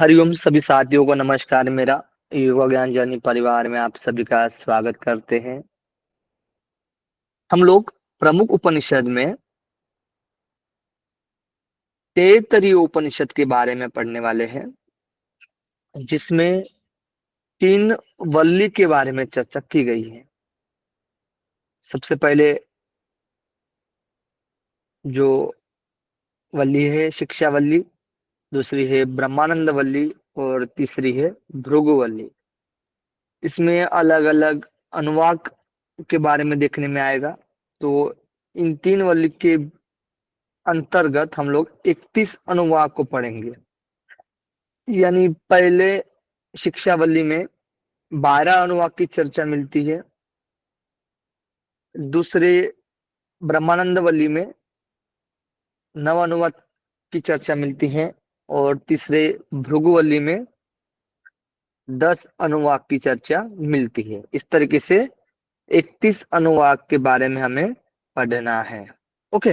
हरिओम सभी साथियों को नमस्कार। मेरा युवा ज्ञान जर्नी परिवार में आप सभी का स्वागत करते हैं। हम लोग प्रमुख उपनिषद में तैत्तरीय उपनिषद के बारे में पढ़ने वाले हैं, जिसमें तीन वल्ली के बारे में चर्चा की गई है। सबसे पहले जो वल्ली है शिक्षा वल्ली, दूसरी है ब्रह्मानंद वल्ली और तीसरी है भृगु वल्ली। इसमें अलग अलग अनुवाक के बारे में देखने में आएगा। तो इन तीन वल्ली के अंतर्गत हम लोग 31 अनुवाक को पढ़ेंगे। यानी पहले शिक्षावल्ली में 12 अनुवाक की चर्चा मिलती है, दूसरे ब्रह्मानंद वल्ली में 9 अनुवाक की चर्चा मिलती है और तीसरे भृगुवल्ली में 10 अनुवाक की चर्चा मिलती है। इस तरीके से 31 अनुवाक के बारे में हमें पढ़ना है। ओके,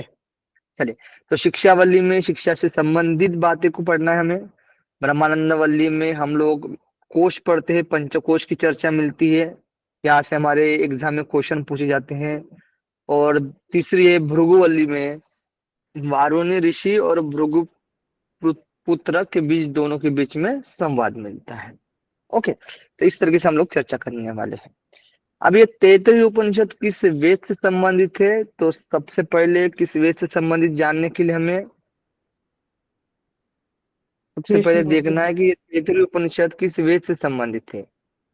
चलिए। तो शिक्षावल्ली में शिक्षा से संबंधित बातें को पढ़ना है हमें। ब्रह्मानंद वल्ली में हम लोग कोश पढ़ते हैं, पंचकोश की चर्चा मिलती है, यहाँ से हमारे एग्जाम में क्वेश्चन पूछे जाते हैं। और तीसरी है भृगुवल्ली में वारुणी ऋषि और भृगु पुत्र के बीच, दोनों के बीच में संवाद मिलता है। ओके, तो इस तरीके से हम लोग चर्चा करने वाले हैं। अब ये तैत्तरीय उपनिषद किस वेद से संबंधित है, तो सबसे पहले किस वेद से संबंधित जानने के लिए हमें सबसे पहले देखना है कि ये तैत्तरीय उपनिषद किस वेद से संबंधित है।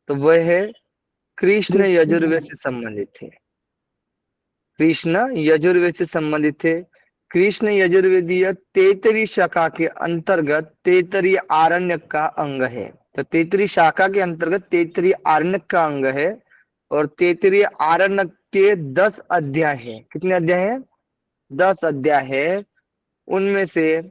तो वह है कृष्ण यजुर्वेद से संबंधित है। कृष्ण यजुर्वेद से संबंधित है। कृष्ण यजुर्वेदीय तैत्तरीय शाखा के अंतर्गत तैत्तरीय आरण्यक का अंग है। तो तैत्तरीय शाखा के अंतर्गत तैत्तरीय आरण्यक का अंग है और तैत्तरीय आरण्यक के 10 अध्याय हैं। कितने अध्याय हैं? 10 अध्याय है। उनमें से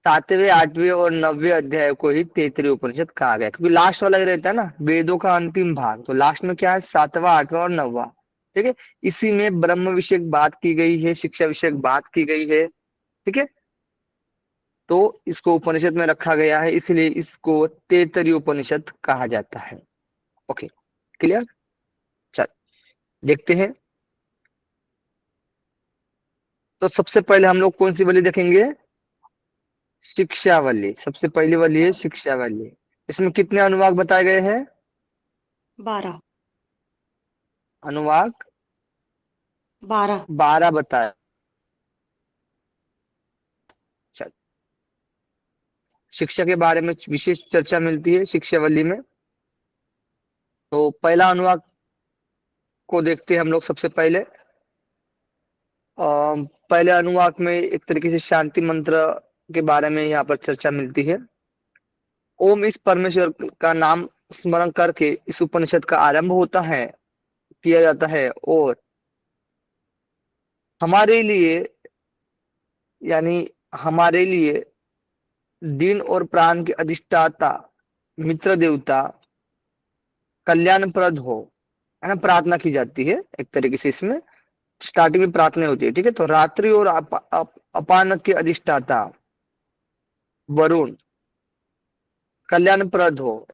7वें, 8वें और 9वें अध्याय को ही तैत्तरीय उपनिषद कहा गया, क्योंकि लास्ट वाला ही रहता है ना, वेदों का अंतिम भाग। तो लास्ट में क्या है? 7वां, 8वां और 9वां। ठीक है, इसी में ब्रह्म विषयक बात की गई है, शिक्षा विषयक बात की गई है। ठीक है, तो इसको उपनिषद में रखा गया है, इसलिए इसको तैत्तरीय उपनिषद कहा जाता है। Okay, clear? चल देखते हैं। तो सबसे पहले हम लोग कौन सी वली देखेंगे? शिक्षावली। सबसे पहली वली है शिक्षावली। इसमें कितने अनुवाक बताए गए हैं? 12। अनुवाक 12। 12 बताए। चल, शिक्षा के बारे में विशेष चर्चा मिलती है शिक्षावली में। तो पहला अनुवाक को देखते हैं हम लोग सबसे पहले। पहले अनुवाक में एक तरीके से शांति मंत्र के बारे में यहाँ पर चर्चा मिलती है। ओम इस परमेश्वर का नाम स्मरण करके इस उपनिषद का आरंभ होता है, किया जाता है। और हमारे लिए, यानी हमारे लिए दिन और प्राण के अधिष्ठाता मित्र देवता कल्याणप्रद हो, है ना, प्रार्थना की जाती है। एक तरीके से इसमें स्टार्टिंग में प्रार्थना होती है। ठीक है, तो रात्रि और अपान के अधिष्ठाता वरुण कल्याणप्रद हो,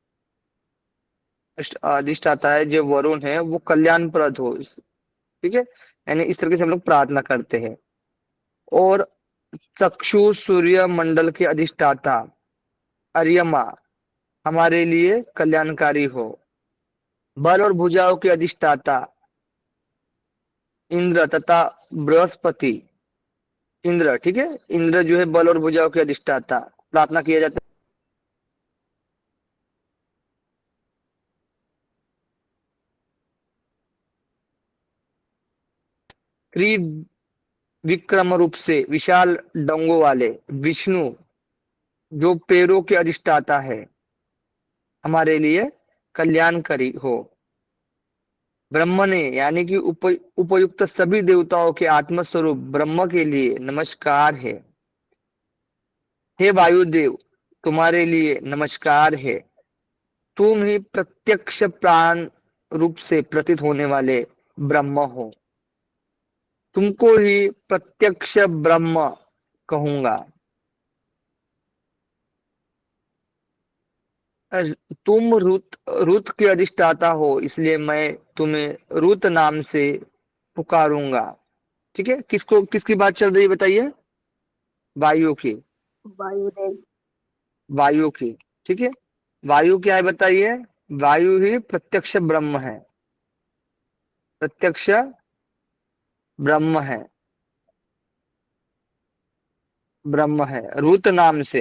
अधिष्ठाता है जो वरुण है वो कल्याणप्रद हो। ठीक है, यानी इस तरीके से हम लोग प्रार्थना करते हैं। और चक्षु सूर्य मंडल के अधिष्ठाता अर्यमा हमारे लिए कल्याणकारी हो। बल और भुजाओं के अधिष्ठाता इंद्र तथा बृहस्पति, इंद्र, ठीक है, इंद्र जो है बल और भुजाओं के अधिष्ठाता, प्रार्थना किया जाता है। विक्रम रूप से विशाल डोंगों वाले विष्णु जो पैरों के अधिष्ठाता है, हमारे लिए कल्याणकारी हो। ब्रह्म ने, यानी कि उपयुक्त सभी देवताओं के आत्मस्वरूप ब्रह्म के लिए नमस्कार है। हे वायुदेव, तुम्हारे लिए नमस्कार है। तुम ही प्रत्यक्ष प्राण रूप से प्रतीत होने वाले ब्रह्म हो। तुमको ही प्रत्यक्ष ब्रह्म कहूंगा। तुम रुत रुत के अधिष्ठाता हो, इसलिए मैं तुम्हें रुत नाम से पुकारूंगा। ठीक है, किसको किसकी बात चल रही है बताइए? वायु की। वायुदेव। वायु की। ठीक है, वायु क्या है बताइए? वायु ही प्रत्यक्ष ब्रह्म है, प्रत्यक्ष ब्रह्म है, ब्रह्म है रुत नाम से,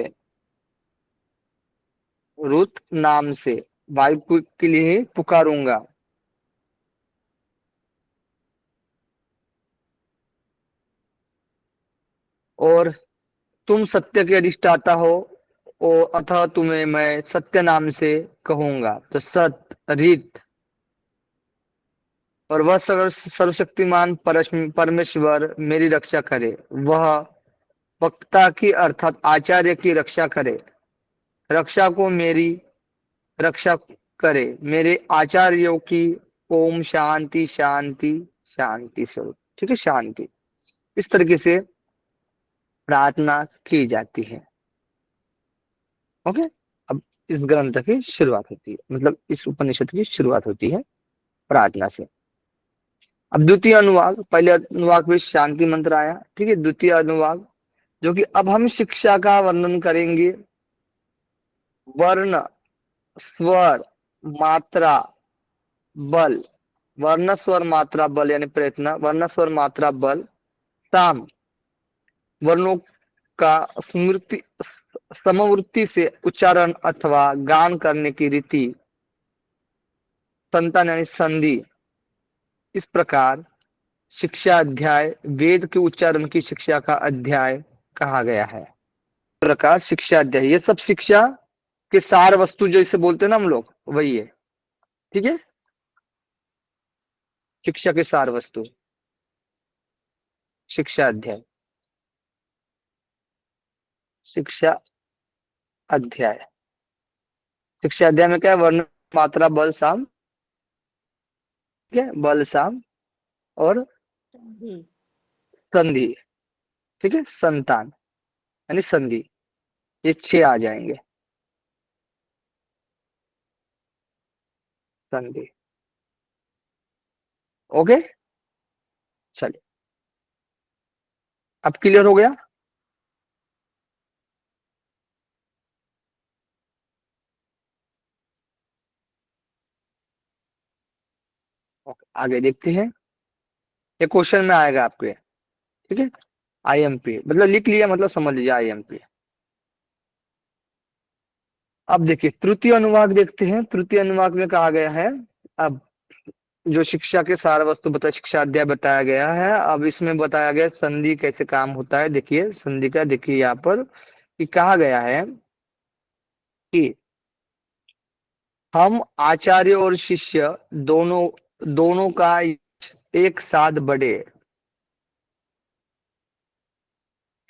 रुत नाम से के लिए ही पुकारूंगा। और तुम सत्य के अधिष्ठाता हो, और अतः तुम्हें मैं सत्य नाम से कहूंगा। तो सत रीत, और वह सर्वशक्तिमान परमेश्वर मेरी रक्षा करे। वह वक्ता की अर्थात आचार्य की रक्षा करे, रक्षा को मेरी रक्षा करे, मेरे आचार्यों की। ओम शांति शांति शांति स्वरूप। ठीक है, शांति। इस तरीके से प्रार्थना की जाती है। ओके। अब इस ग्रंथ की शुरुआत होती है, मतलब इस उपनिषद की शुरुआत होती है प्रार्थना से। अब द्वितीय अनुवाक, पहले अनुवाक में शांति मंत्र आया, ठीक है। द्वितीय अनुवाक, जो कि अब हम शिक्षा का वर्णन करेंगे। वर्ण, स्वर, मात्रा, बल। वर्ण स्वर मात्रा बल यानी प्रयत्न, वर्ण स्वर मात्रा बल। साम, वर्णों का स्मृति समवृत्ति से उच्चारण अथवा गान करने की रीति। संतान यानी संधि। इस प्रकार शिक्षा अध्याय वेद के उच्चारण की शिक्षा का अध्याय कहा गया है। इस प्रकार शिक्षा अध्याय, ये सब शिक्षा के सार वस्तु जैसे बोलते हैं ना हम लोग, वही है। ठीक है, शिक्षा के सार वस्तु, शिक्षा अध्याय, शिक्षा अध्याय। शिक्षा अध्याय में क्या है? वर्ण, मात्रा, बल, साम। ठीक है, बल, साम और संधि। संधि। ठीक है, संतान यानी संधि, ये 6 आ जाएंगे। संधि। ओके, चलिए, अब क्लियर हो गया। ओके, आगे देखते हैं। ये क्वेश्चन में आएगा आपके। ठीक है, आईएमपी मतलब लिख लिया, मतलब समझ लीजिए आईएमपी। अब देखिए तृतीय अनुवाक देखते हैं। तृतीय अनुवाक में कहा गया है, अब जो शिक्षा के सार वस्तु बता, शिक्षा अध्याय बताया गया है। अब इसमें बताया गया संधि कैसे काम होता है। देखिए संधि का, देखिए यहाँ पर कि कहा गया है कि हम आचार्य और शिष्य दोनों दोनों का एक साथ बढ़े,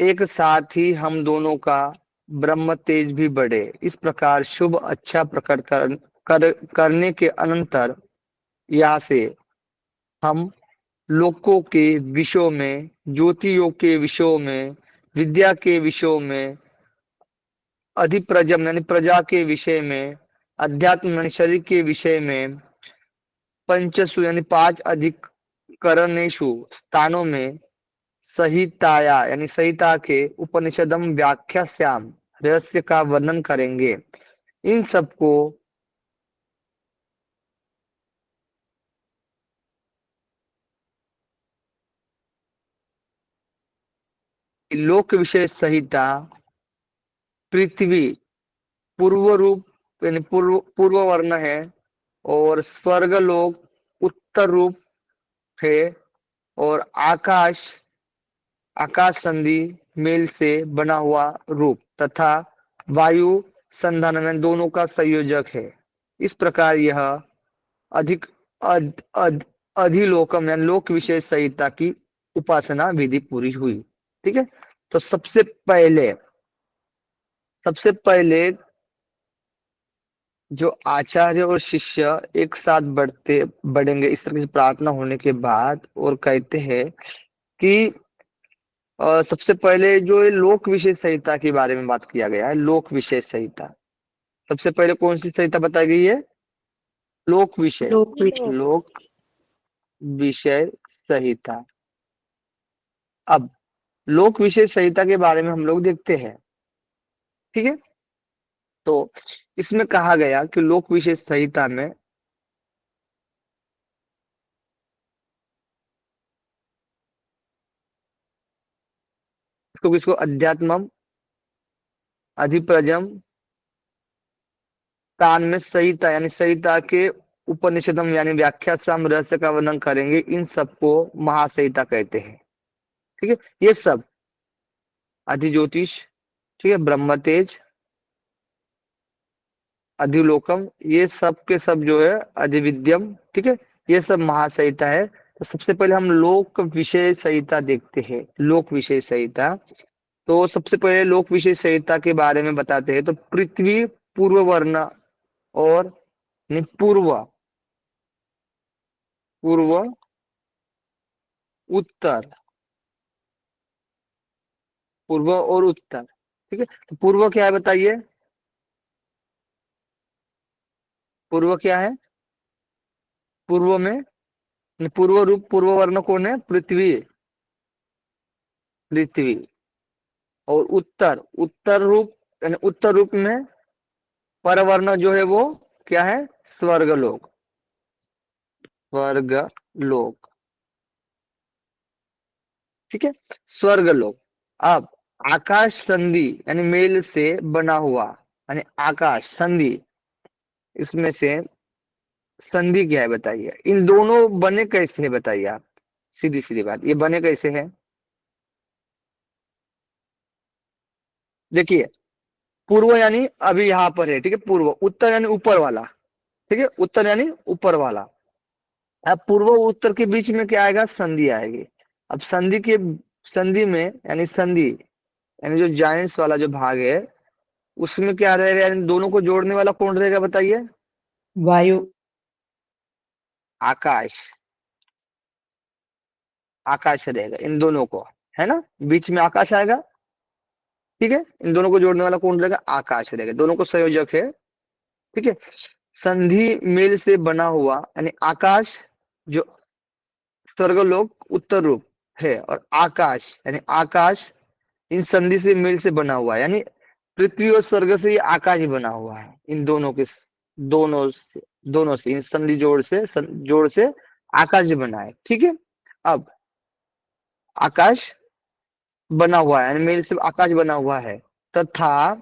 एक साथ ही हम दोनों का ब्रह्म तेज भी बढ़े। इस प्रकार शुभ अच्छा प्रकट करने के अनंतर यहाँ से हम लोकों के विषयों में, ज्योतियों के विषयों में, विद्या के विषयों में, अधिप्रजम यानी प्रजा के विषय में, अध्यात्म यानी शरीर के विषय में, पंचसु यानी 5 अधिकरणेषु स्थानों में, संहिताया यानी संहिता के उपनिषदम व्याख्यास्याम रहस्य का वर्णन करेंगे। इन सबको लोक विषय संहिता, पृथ्वी पूर्व रूप यानी पूर्व वर्ण है, और स्वर्ग लोक उत्तर रूप है, और आकाश आकाश संधि मेल से बना हुआ रूप, तथा वायु संधान में दोनों का संयोजक है। इस प्रकार यह अधिक अध, अध, अधिलोकम यानी लोक विशेष संहिता की उपासना विधि पूरी हुई। ठीक है, तो सबसे पहले जो आचार्य और शिष्य एक साथ बढ़ेंगे इस तरह की प्रार्थना होने के बाद, और कहते हैं कि सबसे पहले जो ये लोक विशेष संहिता के बारे में बात किया गया है, लोक विशेष संहिता। सबसे पहले कौन सी संहिता बताई गई है? लोक विषय, लोक विषय। लोक विषय संहिता। अब लोक विषय संहिता के बारे में हम लोग देखते हैं, ठीक है। तो इसमें कहा गया कि लोक विषय संहिता में इसको किसको अध्यात्मम अधिप्रजम तान में संहिता यानी संहिता के उपनिषदम यानी व्याख्या साम रहस्य का वर्णन करेंगे, इन सबको महासंहिता कहते हैं, ठीक है। ये सब अधिज्योतिष, ठीक है, ब्रह्म तेज, अधिलोकम, ये सब के सब जो है अधिविद्यम, ठीक है, ये सब महासंहिता है। तो सबसे पहले हम लोक विषय संहिता देखते हैं। लोक विषय संहिता, तो सबसे पहले लोक विषय संहिता के बारे में बताते हैं। तो पृथ्वी पूर्व वर्ण और पूर्व पूर्व उत्तर, पूर्व और उत्तर, ठीक है। तो पूर्व क्या है बताइए? पूर्व क्या है? पूर्व में पूर्व रूप पूर्व वर्ण कौन है? पृथ्वी, पृथ्वी। और उत्तर, उत्तर रूप यानी उत्तर रूप में परवर्ण जो है वो क्या है? स्वर्ग लोक, स्वर्ग लोक, ठीक है, स्वर्ग लोक। अब आकाश संधि यानी मेल से बना हुआ, यानी आकाश संधि, इसमें से संधि क्या है बताइए? इन दोनों बने कैसे है बताइए आप? सीधी सीधी बात, ये बने कैसे है? देखिए, पूर्व यानी अभी यहाँ पर है, ठीक है, पूर्व। उत्तर यानी ऊपर वाला, ठीक है, उत्तर यानी ऊपर वाला। अब पूर्व और उत्तर के बीच में क्या आएगा? संधि आएगी। अब संधि के संधि में यानी संधि यानी जो जाइंट्स वाला जो भाग है उसमें क्या रहेगा? यानी दोनों को जोड़ने वाला कौन रहेगा बताइए? वायु। आकाश, आकाश रहेगा इन दोनों को, है ना, बीच में आकाश आएगा, ठीक है। इन दोनों को जोड़ने वाला कौन रहेगा? आकाश रहेगा, दोनों को संयोजक है, ठीक है। संधि मेल से बना हुआ यानी आकाश जो स्वर्गलोक उत्तर रूप है, और आकाश यानी आकाश इन संधि से मेल से बना हुआ है, यानी पृथ्वी और स्वर्ग से ये आकाश ही बना हुआ है। इन दोनों के दोनों से इन संधि जोड़ से आकाश ही बना है, ठीक है। अब आकाश बना हुआ है यानी मेल से आकाश बना हुआ है, तथा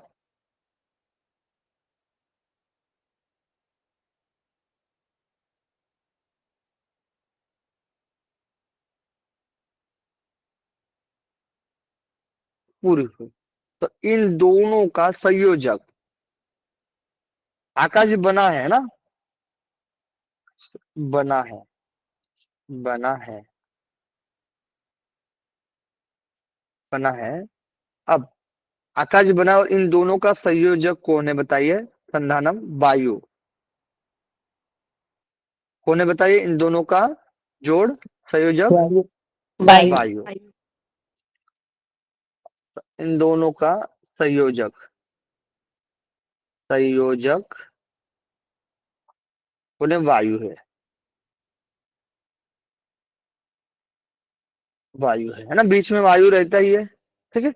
पूर्व, तो इन दोनों का संयोजक आकाश बना है ना, बना है, बना है, बना है। अब आकाश बना और इन दोनों का संयोजक कौन है बताइए? संधानम वायु। कौन है बताइए इन दोनों का जोड़ संयोजक? वायु। वायु। वायु। इन दोनों का संयोजक, संयोजक कौन है? वायु है, वायु है ना, बीच में वायु रहता ही है, ठीक है।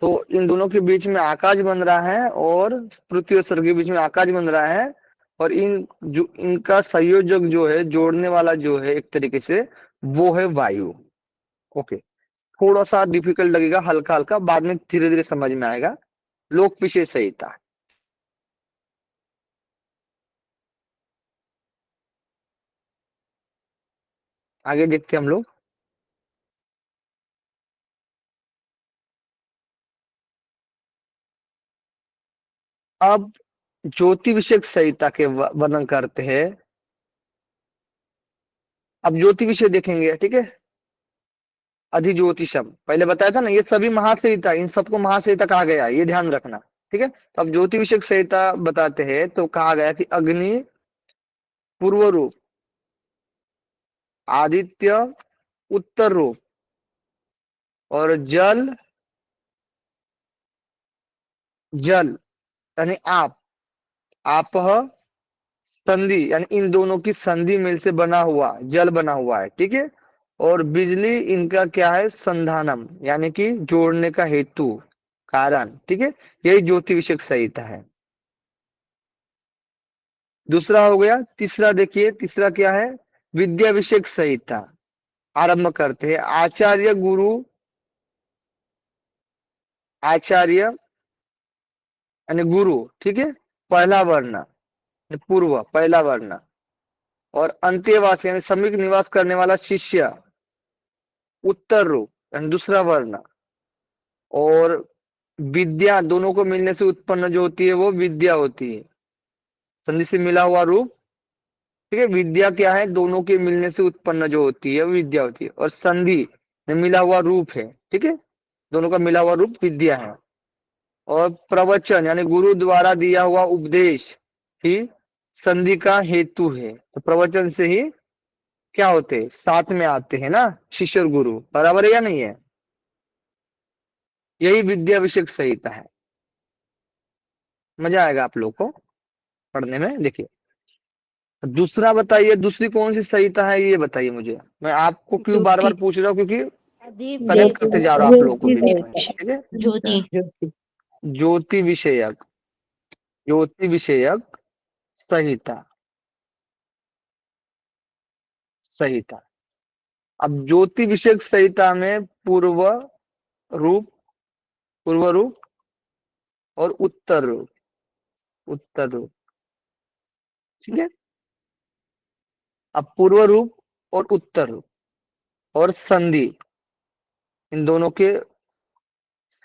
तो इन दोनों के बीच में आकाश बन रहा है और पृथ्वी और स्वर्ग के बीच में आकाश बन रहा है, और इनका संयोजक जो है, जोड़ने वाला जो है एक तरीके से, वो है वायु। ओके, थोड़ा सा डिफिकल्ट लगेगा, हल्का हल्का, बाद में धीरे धीरे समझ में आएगा। लोक विषय संहिता, आगे देखते हैं हम लोग। अब ज्योति विषयक संहिता के वर्णन करते हैं। अब ज्योति विषय देखेंगे, ठीक है। अधिज्योतिषम पहले बताया था ना, ये सभी महासंहिता, इन सबको महासंहिता कहा गया है, ये ध्यान रखना, ठीक है। तो अब ज्योति विषयक संहिता बताते हैं, तो कहा गया कि अग्नि पूर्व रूप, आदित्य उत्तर रूप, और जल, जल यानी आप, आपह संधि, यानी इन दोनों की संधि मिल से बना हुआ जल बना हुआ है, ठीक है। और बिजली इनका क्या है, संधानम, यानी कि जोड़ने का हेतु, कारण, ठीक है। यही ज्योति विषयक संहिता है। दूसरा हो गया। तीसरा देखिए, तीसरा क्या है, विद्या विषयक संहिता। आरंभ करते हैं। आचार्य गुरु, आचार्य यानी गुरु, ठीक है, पहला वर्ण, पूर्व पहला वर्ण, और अंत्यवास यानी समीप निवास करने वाला शिष्य, उत्तर रूप यानी दूसरा वर्ण, और विद्या दोनों को मिलने से उत्पन्न जो होती है वो विद्या होती है, संधि से मिला हुआ रूप, ठीक है। विद्या क्या है, दोनों के मिलने से उत्पन्न जो होती है वो विद्या होती है, और संधि में मिला हुआ रूप है, ठीक है, दोनों का मिला हुआ रूप विद्या है। और प्रवचन यानी गुरु द्वारा दिया हुआ उपदेश ही संधि का हेतु है। तो प्रवचन से ही क्या होते हैं, साथ में आते हैं ना, शिष्य और गुरु, बराबर है या नहीं है। यही विद्या विषयक संहिता है। मजा आएगा आप लोग को पढ़ने में। देखिए दूसरा बताइए, दूसरी कौन सी संहिता है ये बताइए मुझे। मैं आपको क्यों बार ज्योति बार पूछ रहा हूँ, क्योंकि कनेक्ट ज्योति करते जा रहा हूँ आप लोगों को बीच में, विषयक ठीक है। ज्योति। ज्योति ज्योति विषयक, ज्योति विषयक संहिता, संहिता। अब ज्योति विषयक संहिता में रूप पूर्व रूप और उत्तर रूप, उत्तर रूप, ठीक है। अब पूर्व रूप और उत्तर रूप और संधि, इन दोनों के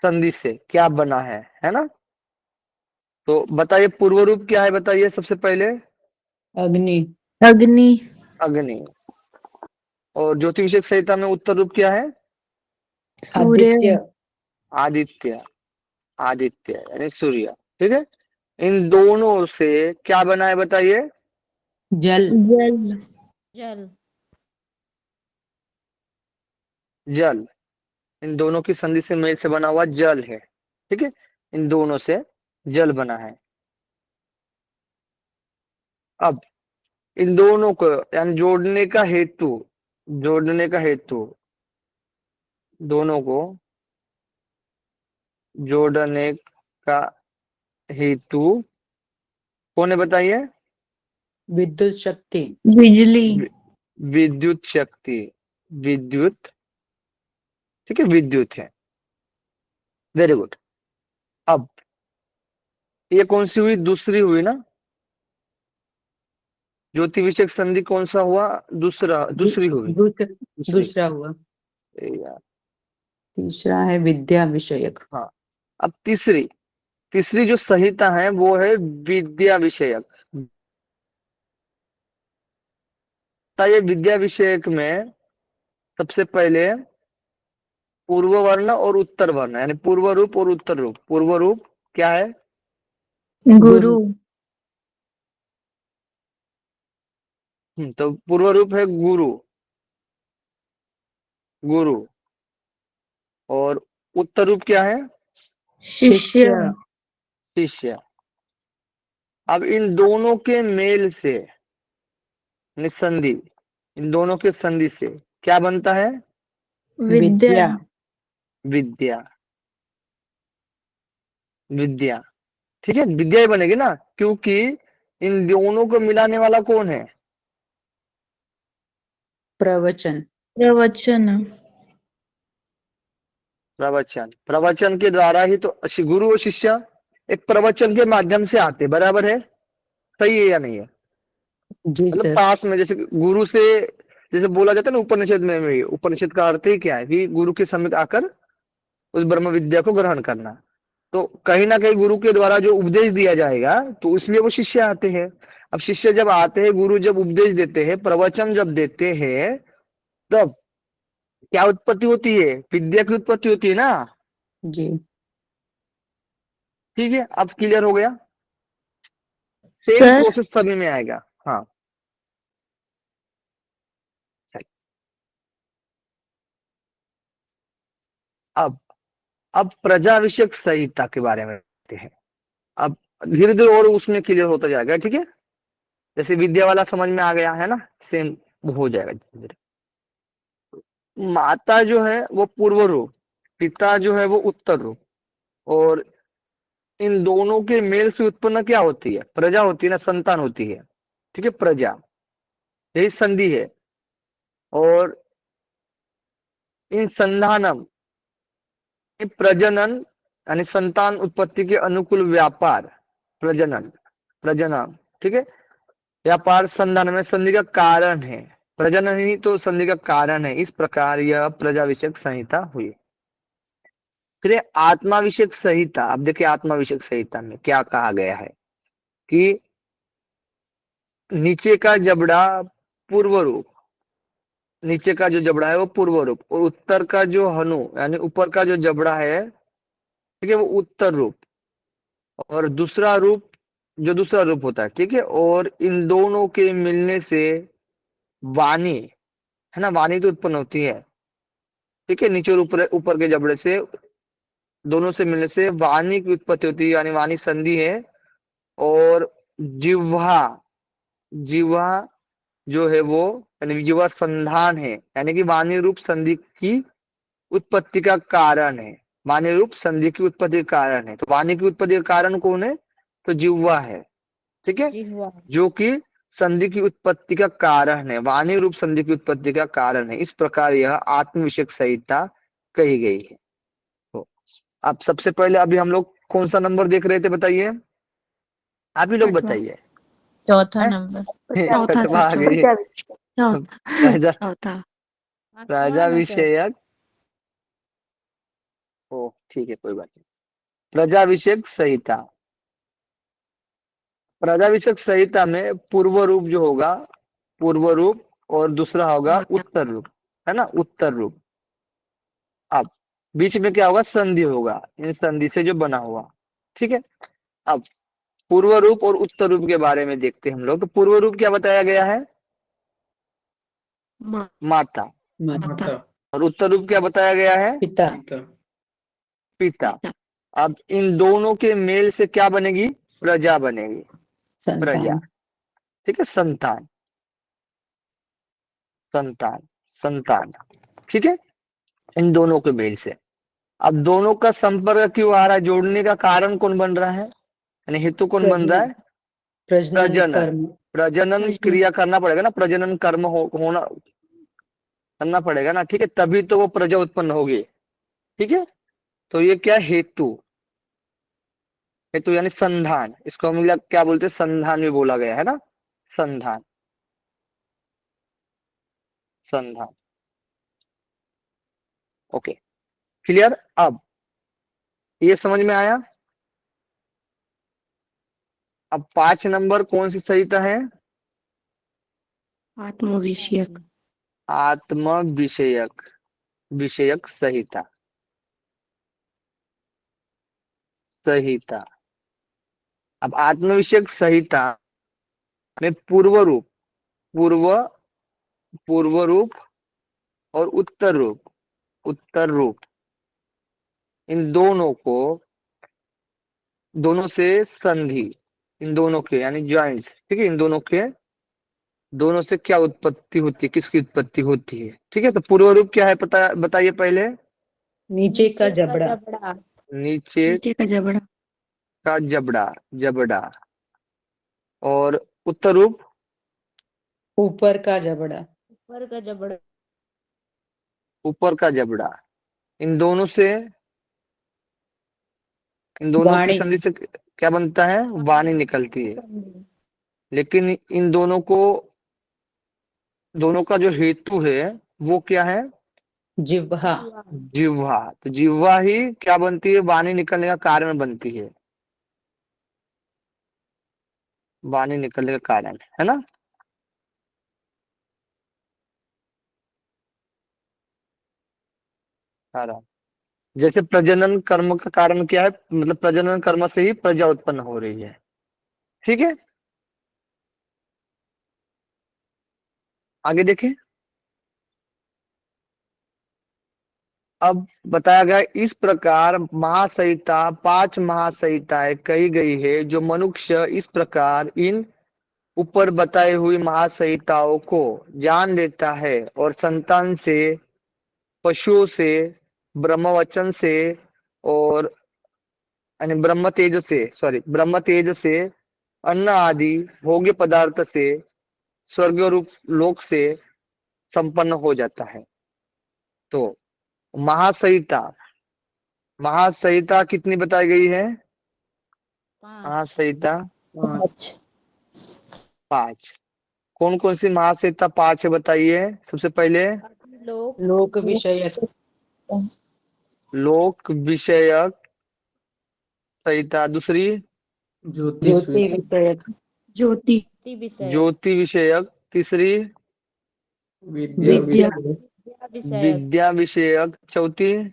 संधि से क्या बना है ना। तो बताइए पूर्व रूप क्या है, बताइए सबसे पहले। अग्नि अग्नि। अग्नि। और ज्योति विषयक संहिता में उत्तर रूप क्या है, सूर्य। आदित्य आदित्य, आदित्य यानी सूर्य, ठीक है। इन दोनों से क्या बना है बताइए, जल जल। जल। जल। इन दोनों की संधि से मेल से बना हुआ जल है, ठीक है। इन दोनों से जल बना है। अब इन दोनों को यानी जोड़ने का हेतु, जोड़ने का हेतु, दोनों को जोड़ने का हेतु कौन है बताइए, विद्युत शक्ति बिजली। विद्युत शक्ति, विद्युत, ठीक है, विद्युत है। Very good. अब ये कौन सी हुई, दूसरी हुई ना। ज्योति विषयक संधि कौन सा हुआ, दूसरा, दूसरी हुई, दूसरी। दूसरा हुआ। यार तीसरा है विद्या विषयक। हाँ। अब तीसरी, तीसरी जो संहिता है वो है विद्या विषयक। ये विद्या विषयक में सबसे पहले पूर्व वर्ण और उत्तर वर्ण, यानी पूर्व रूप और उत्तर रूप। पूर्व रूप क्या है, गुरु। तो पूर्व रूप है गुरु, गुरु। और उत्तर रूप क्या है, शिष्य। शिष्य शिष्य। अब इन दोनों के मेल से, निसंधि, इन दोनों के संधि से क्या बनता है, विद्या। विद्या विद्या, विद्या, ठीक है। विद्या ही बनेगी ना, क्योंकि इन दोनों को मिलाने वाला कौन है, प्रवचन प्रवचन। प्रवचन। प्रवचन के द्वारा ही तो गुरु और शिष्य एक प्रवचन के माध्यम से आते, बराबर है, सही है या नहीं है। जी मतलब सर। पास में, जैसे गुरु से, जैसे बोला जाता है ना उपनिषद में भी, उपनिषद का अर्थ ही क्या है कि गुरु के समीप आकर उस ब्रह्म विद्या को ग्रहण करना। तो कहीं ना कहीं गुरु के द्वारा जो उपदेश दिया जाएगा तो इसलिए वो शिष्य आते हैं। अब शिष्य जब आते हैं, गुरु जब उपदेश देते हैं, प्रवचन जब देते हैं, तब क्या उत्पत्ति होती है, विद्या की उत्पत्ति होती है ना। जी ठीक है, अब क्लियर हो गया। Same sir. प्रोसेस सभी में आएगा। हाँ, अब अब प्रजा विषयक संहिता के बारे में बताते हैं। अब धीरे धीरे और उसमें क्लियर होता जाएगा, ठीक है। जैसे विद्या वाला समझ में आ गया है ना, सेम हो जाएगा धीरे धीरे। माता जो है वो पूर्व रूप, पिता जो है वो उत्तर रूप, और इन दोनों के मेल से उत्पन्न क्या होती है? प्रजा होती है ना, संतान होती है, ठीक है, प्रजा, यही संधि है। और इन संधानम, प्रजनन यानी संतान उत्पत्ति के अनुकूल व्यापार, प्रजनन, प्रजनन, ठीक है, व्यापार संधान में संधि का कारण है, प्रजनन ही तो संधि का कारण है। इस प्रकार यह प्रजा विषयक संहिता हुई। फिर आत्मा विषयक संहिता, अब देखिए आत्मा विषयक संहिता में क्या कहा गया है कि नीचे का जबड़ा पूर्व रूप, नीचे का जो जबड़ा है वो पूर्व रूप, और उत्तर का जो हनु यानी ऊपर का जो जबड़ा है, ठीक है, वो उत्तर रूप, और दूसरा रूप जो दूसरा रूप होता है, ठीक है। और इन दोनों के मिलने से वाणी, है ना, वाणी तो उत्पन्न होती है, ठीक है, नीचे और ऊपर, ऊपर के जबड़े से दोनों से मिलने से वाणी की उत्पत्ति होती है, यानी वाणी संधि है। और जिह्वा, जिह्वा जो है वो यानी जिह्वा संधान है, यानी कि वाणी रूप संधि की उत्पत्ति का कारण है, वाणी रूप संधि की उत्पत्ति का कारण है। तो वाणी की उत्पत्ति का कारण कौन है? तो जिह्वा है, ठीक है, जो कि संधि की उत्पत्ति का कारण है, वाणी रूप संधि की उत्पत्ति का कारण है। इस प्रकार यह आत्म विषयक संहिता कही गई है। तो अब सबसे पहले अभी हम लोग कौन सा नंबर देख रहे थे बताइए, आप ही लोग आठवां। बताइए। चौथा हैं? नंबर। छठवा आ गई है। प्रजा, चौथा। प्रजा विषयक, ओ ठीक है, कोई बात नहीं। प्रजा विषयक संहिता, प्रजा विषयक संहिता में पूर्व रूप जो होगा, पूर्व रूप, और दूसरा होगा उत्तर रूप, है ना, उत्तर रूप। अब बीच में क्या होगा? संधि होगा, इन संधि से जो बना हुआ, ठीक है। अब पूर्व रूप और उत्तर रूप के बारे में देखते हैं हम लोग। तो पूर्व रूप क्या बताया गया है? माता। माता, और उत्तर रूप क्या बताया गया है? पिता, पिता। अब इन दोनों के मेल से क्या बनेगी? प्रजा बनेगी, प्रजा, संतान, ठीक है, संतान, संतान, संतान, ठीक है, इन दोनों के मेल से। अब दोनों का संपर्क क्यों आ रहा है? जोड़ने का कारण कौन बन रहा है, यानी हेतु कौन बन रहा प्रजनन, है? प्रजनन प्रजनन, कर्म, प्रजनन क्रिया करना पड़ेगा ना, प्रजनन कर्म होना करना पड़ेगा ना, ठीक है, तभी तो वो प्रजा उत्पन्न होगी, ठीक है। तो ये क्या? हेतु, हेतु यानी संधान, इसको हम लोग क्या बोलते हैं? संधान भी बोला गया है ना, संधान, संधान, ओके, क्लियर। अब ये समझ में आया। अब 5 नंबर कौन सी संहिता है? आत्म विषयक। आत्म विषयक, विषयक संहिता, संहिता। अब आत्म विषयक संहिता में पूर्व रूप, पूर्व, पूर्व रूप और उत्तर रूप, उत्तर रूप, इन दोनों को, दोनों से संधि, इन दोनों के यानी ज्वाइंट्स, ठीक है, इन दोनों के, दोनों से क्या उत्पत्ति होती है, किसकी उत्पत्ति होती है, ठीक है। तो पूर्व रूप क्या है पता बताइए पहले। नीचे का जबड़ा, नीचे नीचे का जबड़ा। का जबड़ा, जबड़ा। और उत्तर रूप? ऊपर का जबड़ा, ऊपर का जबड़ा। ऊपर का जबड़ा। इन दोनों से, इन दोनों की वाणी, संधि से क्या बनता है? वाणी निकलती है। लेकिन इन दोनों को, दोनों का जो हेतु है वो क्या है? जिह्वा, जिह्वा। तो जिह्वा ही क्या बनती है? वाणी निकलने का कारण बनती है, वाणी निकलने का कारण, है ना। कारण, जैसे प्रजनन कर्म का कारण क्या है? मतलब प्रजनन कर्म से ही प्रजा उत्पन्न हो रही है, ठीक है। आगे देखें। अब बताया गया इस प्रकार महासंहिता 5 महासंहिताएं कही गई है, जो मनुष्य इस प्रकार इन ऊपर बताई हुई महासंहिताओं को जान लेता है और संतान से, पशुओं से, ब्रह्मवचन से और यानी ब्रह्म तेज से, अन्न आदि भोग्य पदार्थ से, स्वर्ग रूप लोक से संपन्न हो जाता है। तो महासंहिता महासंहिता कितनी बताई गई है? 5 महासंहिता 5 5। कौन कौन सी महासंहिता 5 है बताइए। सबसे पहले लोक लोक विषय लोक विषयक संहिता, दूसरी ज्योतिष ज्योति विषय ज्योति विषय ज्योति विषयक, तीसरी विद्या विद्या विषय विषय विद्या विषयक, चौथी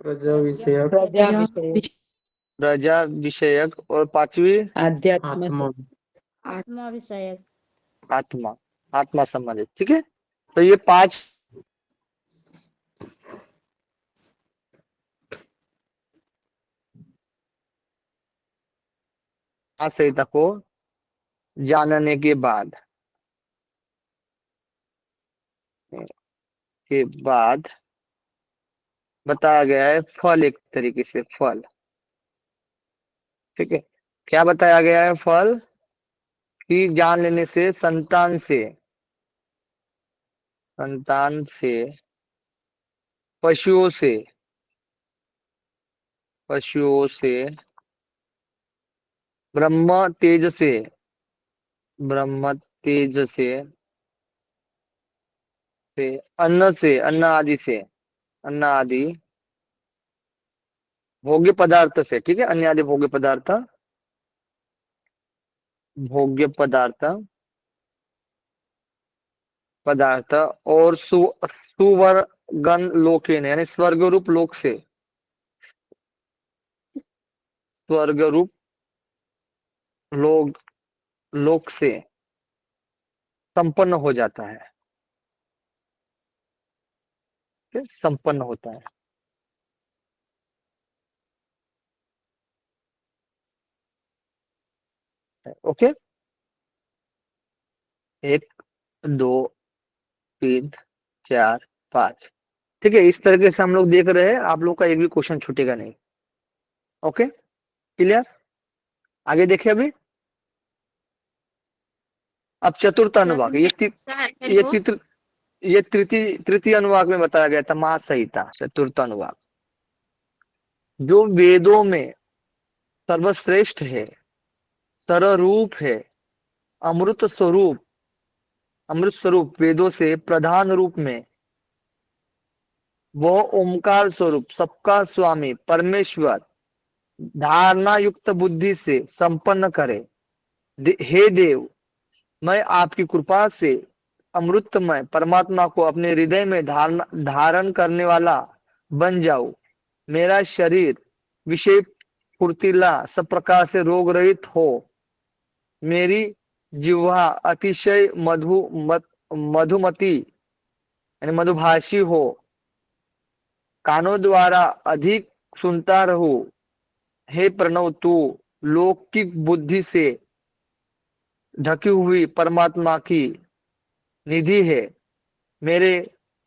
प्रजा विषय प्रजा विषय प्रजा विषयक और पांचवी आध्यात्म आत्मा आत्मा विषय आत्मा आत्मा संबंधित। ठीक है, तो ये 5 संहिता को जानने के बाद बताया गया है फल, एक तरीके से फल। ठीक है, क्या बताया गया है? फल कि जान लेने से संतान से, पशुओं से, ब्रह्म तेज से, ब्रह्म तेज से अन्न आदि से, अन्न आदि भोग्य पदार्थ से। ठीक है, अन्य आदि भोग्य पदार्थ और सुवर्गन लोकेन यानी स्वर्ग रूप लोक से, स्वर्ग रूप लोक से संपन्न हो जाता है। ठीक है? संपन्न होता है। ओके, 1 2 3 4 5। ठीक है, इस तरीके से हम लोग देख रहे हैं, आप लोग का एक भी क्वेश्चन छूटेगा नहीं। Okay, clear? आगे देखिए अभी। अब चतुर्थ अनुभाग, ये तृतीय अनुभाग में बताया गया था महासंहिता, चतुर्थ अनुभाग जो वेदों में सर्वश्रेष्ठ है, सर्वरूप है, अमृत स्वरूप वेदों से प्रधान रूप में, वो ओमकार स्वरूप सबका स्वामी परमेश्वर धारणा युक्त बुद्धि से संपन्न करे। हे देव, मैं आपकी कृपा से अमृतमय परमात्मा को अपने हृदय में धारण करने वाला बन जाऊं। मेरा शरीर विषय फुर्तीला सब प्रकार से रोग रहित हो। मेरी जिह्वा अतिशय मधुमती यानी मधुभाषी हो। कानों द्वारा अधिक सुनता रहूं। हे प्रणव, तू लौकिक बुद्धि से ढकी हुई परमात्मा की निधि है। मेरे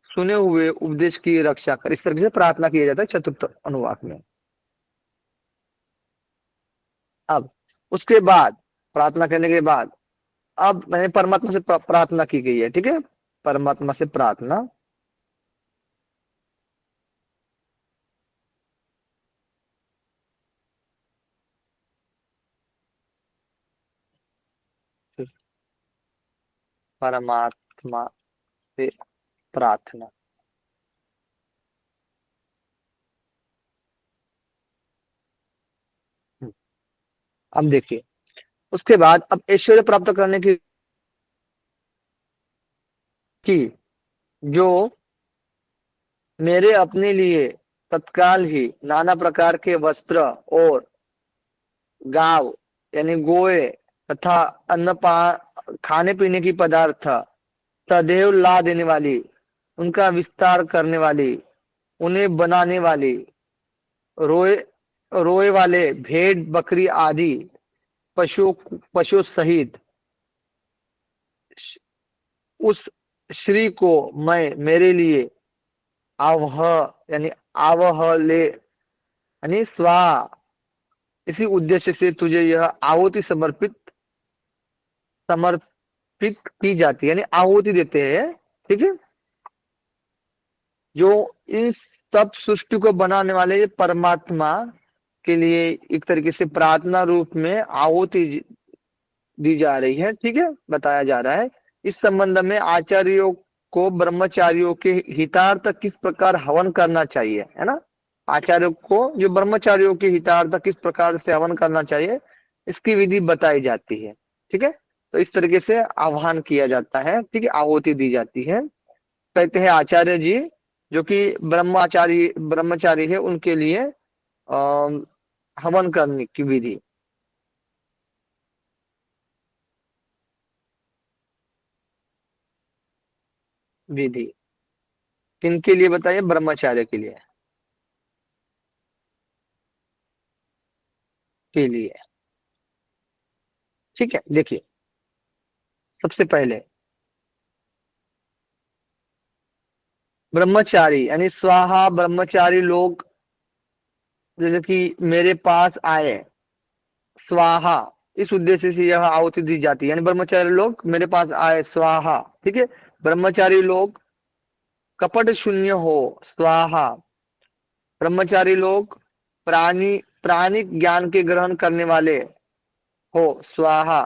सुने हुए उपदेश की रक्षा कर। इस तरह से प्रार्थना किया जाता है चतुर्थ अनुवाक में। अब उसके बाद प्रार्थना करने के बाद अब मैंने परमात्मा से प्रार्थना की गई है। ठीक है, परमात्मा से प्रार्थना। परमात्मा से प्रार्थना। अब देखिए, उसके बाद अब ऐश्वर्य प्राप्त करने की जो मेरे अपने लिए तत्काल ही नाना प्रकार के वस्त्र और गाव यानी गोए तथा खाने पीने की पदार्थ सदैव ला देने वाली, उनका विस्तार करने वाली उन्हें बनाने वाली, रोए रोए वाले भेड़ बकरी आदि पशु पशु सहित उस श्री को मैं मेरे लिए आवह यानी आवह ले यानी स्वाहा, इसी उद्देश्य से तुझे यह आहुति समर्पित की जाती है, यानी आहुति देते हैं। ठीक है, जो इस सब सृष्टि को बनाने वाले परमात्मा के लिए एक तरीके से प्रार्थना रूप में आहुति दी जा रही है। ठीक है, बताया जा रहा है। इस संबंध में आचार्यों को ब्रह्मचारियों के हितार्थ किस प्रकार हवन करना चाहिए, है ना, आचार्यों को जो ब्रह्मचारियों के हितार्थ किस प्रकार से हवन करना चाहिए, इसकी विधि बताई जाती है। ठीक है, तो इस तरीके से आह्वान किया जाता है। ठीक है, आहुति दी जाती है। कहते हैं आचार्य जी जो कि ब्रह्मचारी है, उनके लिए हवन करने की विधि। विधि किनके लिए बताइए? ब्रह्मचार्य के लिए ठीक है, देखिए सबसे पहले ब्रह्मचारी यानी स्वाहा ब्रह्मचारी लोग जैसे कि मेरे पास आए, स्वाहा, इस उद्देश्य से यह आहुति दी जाती है, यानी ब्रह्मचारी लोग मेरे पास आए, स्वाहा। ठीक है, ब्रह्मचारी लोग कपट शून्य हो, स्वाहा। ब्रह्मचारी लोग प्राणिक ज्ञान के ग्रहण करने वाले हो, स्वाहा,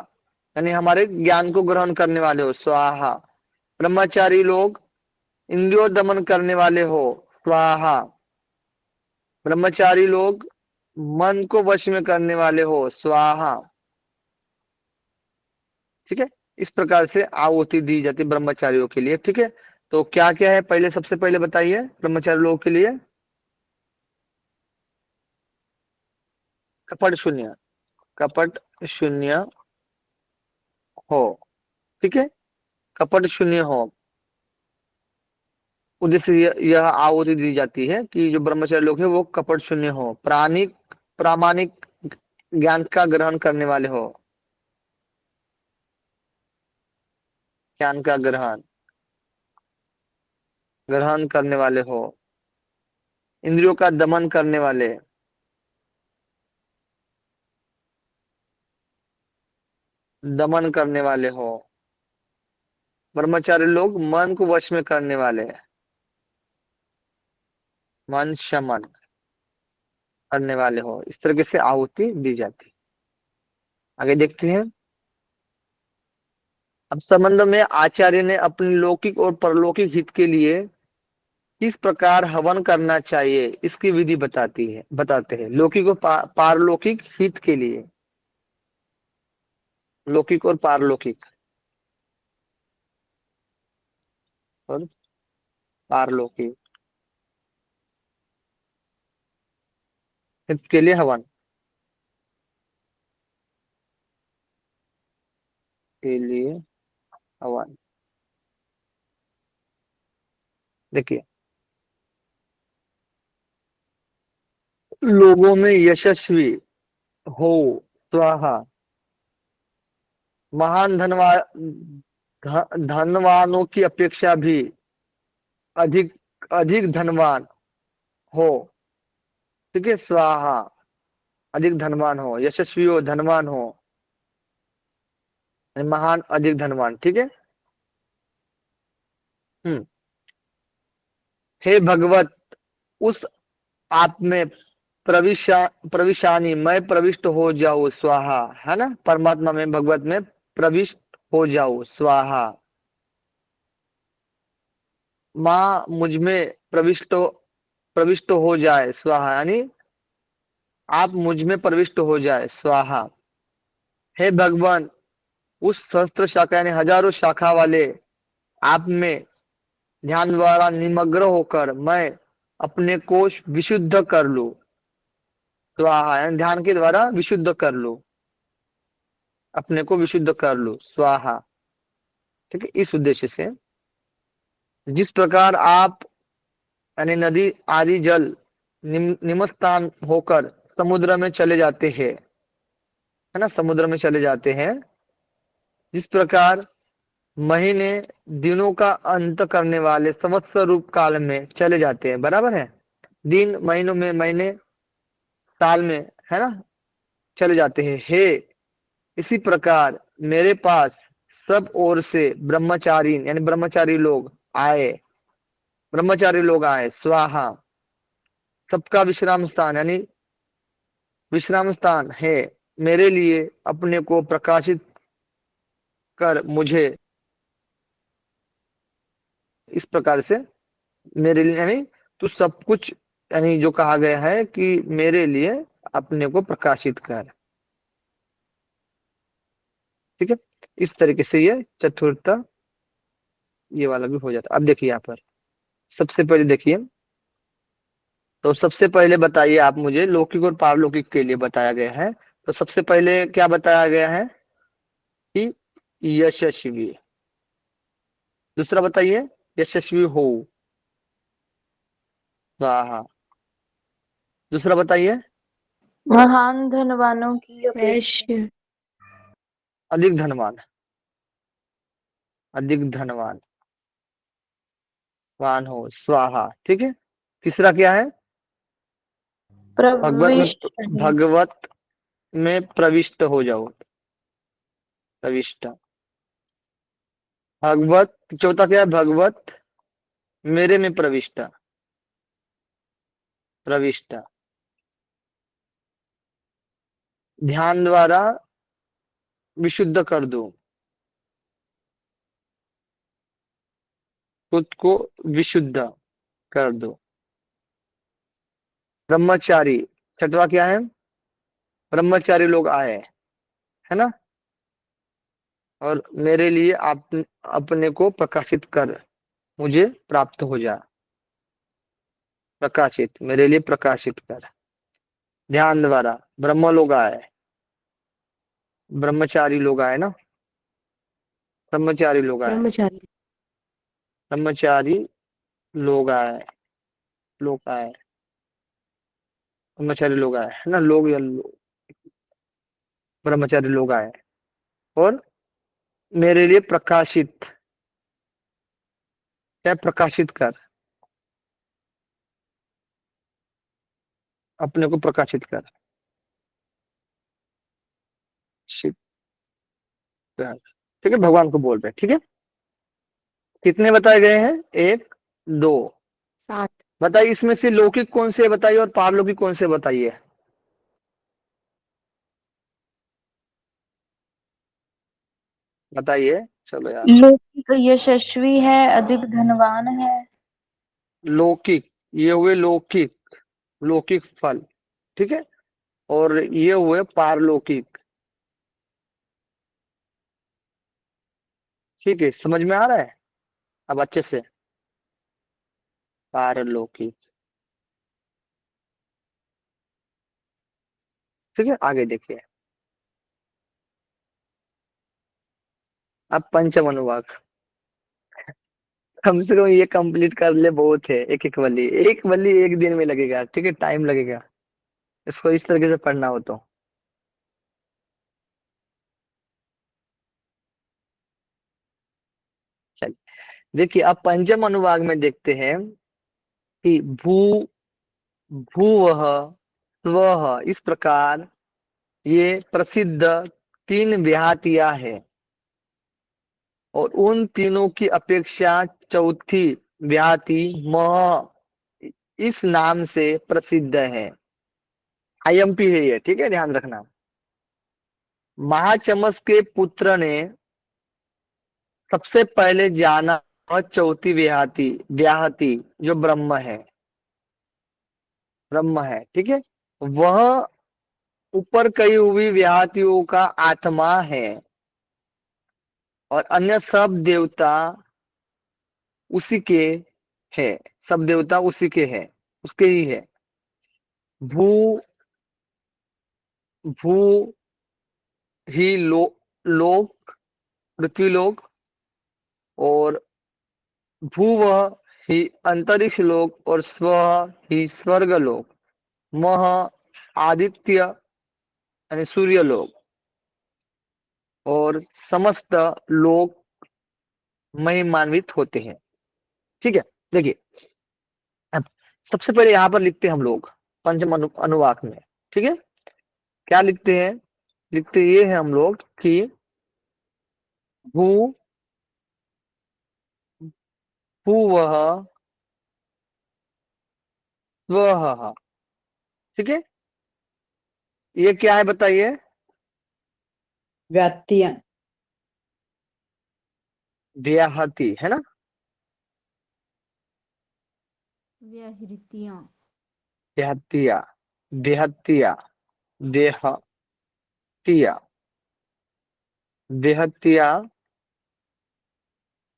यानी हमारे ज्ञान को ग्रहण करने वाले हो, स्वाहा। ब्रह्मचारी लोग इंद्रियो दमन करने वाले हो, स्वाहा। ब्रह्मचारी लोग मन को वश में करने वाले हो, स्वाहा। ठीक है, इस प्रकार से आहुति दी जाती है ब्रह्मचारियों के लिए। ठीक है, तो क्या क्या है पहले, सबसे पहले बताइए ब्रह्मचारी लोगों के लिए? कपट शून्य, कपट शून्य हो। ठीक है, कपट शून्य हो, उद्देश्य यह आहुति दी जाती है कि जो ब्रह्मचारी लोग हैं वो कपट शून्य हो, प्रामाणिक ज्ञान का ग्रहण करने वाले हो, ज्ञान का ग्रहण करने वाले हो, इंद्रियों का दमन करने वाले हो। ब्रह्मचारी लोग मन को वश में करने वाले, मन शमन करने वाले हो। इस तरीके से आहुति दी जाती है। आगे देखते हैं। अब संबंध में आचार्य ने अपने लौकिक और परलौकिक हित के लिए किस प्रकार हवन करना चाहिए, इसकी विधि बताते हैं। लौकिक और पारलौकिक हित के लिए, लौकिक और पारलौकिक और पारलौकिक हित के लिए हवन के लिए हवन। देखिए, लोगों में यशस्वी हो, स्वाहा। महान धनवानों की अपेक्षा भी अधिक अधिक धनवान हो। ठीक है, स्वाहा, अधिक धनवान हो, यशस्वी हो, धनवान हो, महान, अधिक धनवान। ठीक है। हे भगवत, उस आप में प्रविशानी, मैं प्रविष्ट हो जाऊं, स्वाहा, है ना, परमात्मा में, भगवत में प्रविष्ट हो जाऊं, स्वाहा। माँ मुझ में प्रविष्ट हो जाए, स्वाहा, यानी आप मुझ में प्रविष्ट हो जाए, स्वाहा। हे भगवान, उस सहस्त्र शाखा यानी हजारों शाखा वाले आप में ध्यान द्वारा निमग्न होकर मैं अपने को विशुद्ध कर लूं, स्वाहा, यानी ध्यान के द्वारा विशुद्ध कर लूं, अपने को विशुद्ध कर लूं, स्वाहा। ठीक है, इस उद्देश्य से जिस प्रकार आप यानी नदी आदि जल निमस्तान होकर समुद्र में चले जाते हैं, है ना, समुद्र में चले जाते हैं। जिस प्रकार महीने दिनों का अंत करने वाले संवत्सर रूप काल में चले जाते हैं, बराबर है, दिन महीनों में, महीने साल में, है ना, चले जाते हैं। हे, इसी प्रकार मेरे पास सब ओर से ब्रह्मचारी यानी ब्रह्मचारी लोग आए, स्वाहा, सबका विश्राम स्थान यानी विश्राम स्थान है, मेरे लिए अपने को प्रकाशित कर मुझे इस प्रकार से, मेरे लिए यानी तो सब कुछ, यानी जो कहा गया है कि मेरे लिए अपने को प्रकाशित कर, ठीक है। इस तरीके से ये चतुर्थ ये वाला भी हो जाता। अब देखिए यहाँ पर सबसे पहले देखिए, तो सबसे पहले बताइए आप मुझे, लौकिक और पारलौकिक के लिए बताया गया है। तो सबसे पहले क्या बताया गया है कि यशस्वी। दूसरा बताइए, यशस्वी हो, स्वाहा। दूसरा बताइए, महान धनवानों की अपेक्षा। वैश्य। अधिक धनवान, अधिक धनवान वान हो, स्वाहा, ठीक है। तीसरा क्या है, प्रविष्ट है। भगवत में प्रविष्ट हो जाओ, प्रविष्ट, भगवत। चौथा क्या है, भगवत मेरे में प्रविष्ट, प्रविष्ट, ध्यान द्वारा विशुद्ध कर दो, खुद को विशुद्ध कर दो, ब्रह्मचारी। छठवा क्या है, ब्रह्मचारी लोग आए, है ना, और मेरे लिए आप अपने को प्रकाशित कर मुझे प्राप्त हो जा, प्रकाशित, मेरे लिए प्रकाशित कर, ध्यान द्वारा ब्रह्म लोग आए, ब्रह्मचारी लोग आए ना, ब्रह्मचारी लोग आए, ब्रह्मचारी। ब्रह्मचारी लोग आए, लोग आए, ब्रह्मचारी लोग आए, है ना, लोग या ब्रह्मचारी लोग आए, और मेरे लिए प्रकाशित, क्या प्रकाशित कर, अपने को प्रकाशित कर, शित कर, ठीक है, भगवान को बोल रहे हैं, ठीक है। कितने बताए गए हैं, एक, दो। 7। बताइए इसमें से लौकिक कौन से बताइए और पारलौकिक कौन से बताइए। बताइए, चलो यार। लौकिक यशस्वी है, अधिक धनवान है। लौकिक, ये हुए लौकिक, लौकिक फल, ठीक है, और ये हुए पारलौकिक, ठीक है, समझ में आ रहा है अब अच्छे से, पारलौकिक, ठीक है। आगे देखिए, अब पंचम अनुवाक, कम से कम ये कंप्लीट कर ले, बहुत है, एक वली एक दिन में लगेगा, ठीक है, टाइम लगेगा इसको इस तरीके से पढ़ना हो तो। चलिए देखिए, अब पंचम अनुवाक में देखते हैं कि भू, भूवः, स्वः, इस प्रकार ये प्रसिद्ध तीन व्याहतियां है, और उन तीनों की अपेक्षा चौथी व्याहति मह इस नाम से प्रसिद्ध है। आईएमपी है ये, ठीक है, ध्यान रखना। महाचमस के पुत्र ने सबसे पहले जाना और चौथी व्याहति, व्याहति जो ब्रह्म है, ब्रह्म है, ठीक है, वह ऊपर कही हुई व्याहतियों का आत्मा है, और अन्य सब देवता उसी के है, सब देवता उसी के है, उसके ही है। भू, भू ही लोक, पृथ्वी लोक, और भू वह ही अंतरिक्ष लोक और स्व ही स्वर्ग लोक, मह आदित्य यानी सूर्य लोक और समस्त लोक महिमान्वित होते हैं। ठीक है, देखिए अब सबसे पहले यहाँ पर लिखते हैं हम लोग पंचम अनुवाक में। ठीक है, क्या लिखते हैं? लिखते ये है हम लोग कि भू भूवः स्वः। ठीक है, ये क्या है बताइए? व्यात्तियां। व्याहति है ना? व्याहृतियां। व्याहतिया, व्याहतिया, देहतिया, देहतिया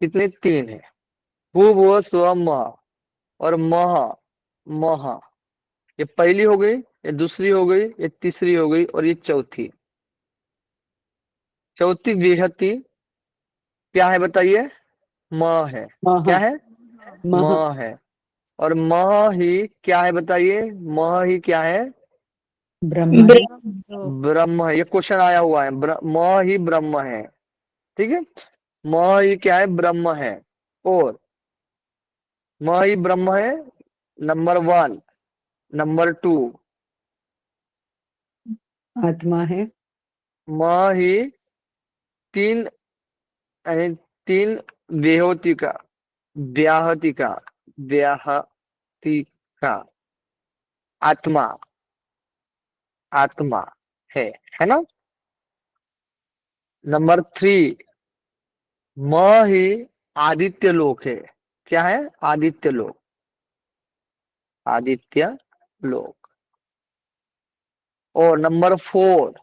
कितने? तीन है। भू भुव स्व मह और मह मह, ये पहली हो गई, ये दूसरी हो गई, ये तीसरी हो गई और ये चौथी। चौथी विहति क्या है बताइए? म है। मह। क्या है? मह। म है। और मह ही क्या है बताइए? मह ही क्या है? ब्रह्म है। लोक। ब्रह्म है। ये क्वेश्चन आया हुआ है, म ही ब्रह्म है। ठीक है, म ही क्या है? ब्रह्म है। और म ही ब्रह्म है, नंबर 1। नंबर 2, आत्मा है। म ही तीन यानी तीन व्याहति व्याहति व्याहति का आत्मा आत्मा है ना? नंबर 3, म ही आदित्य लोक है। क्या है? आदित्य लोक, आदित्य लोक। और नंबर 4,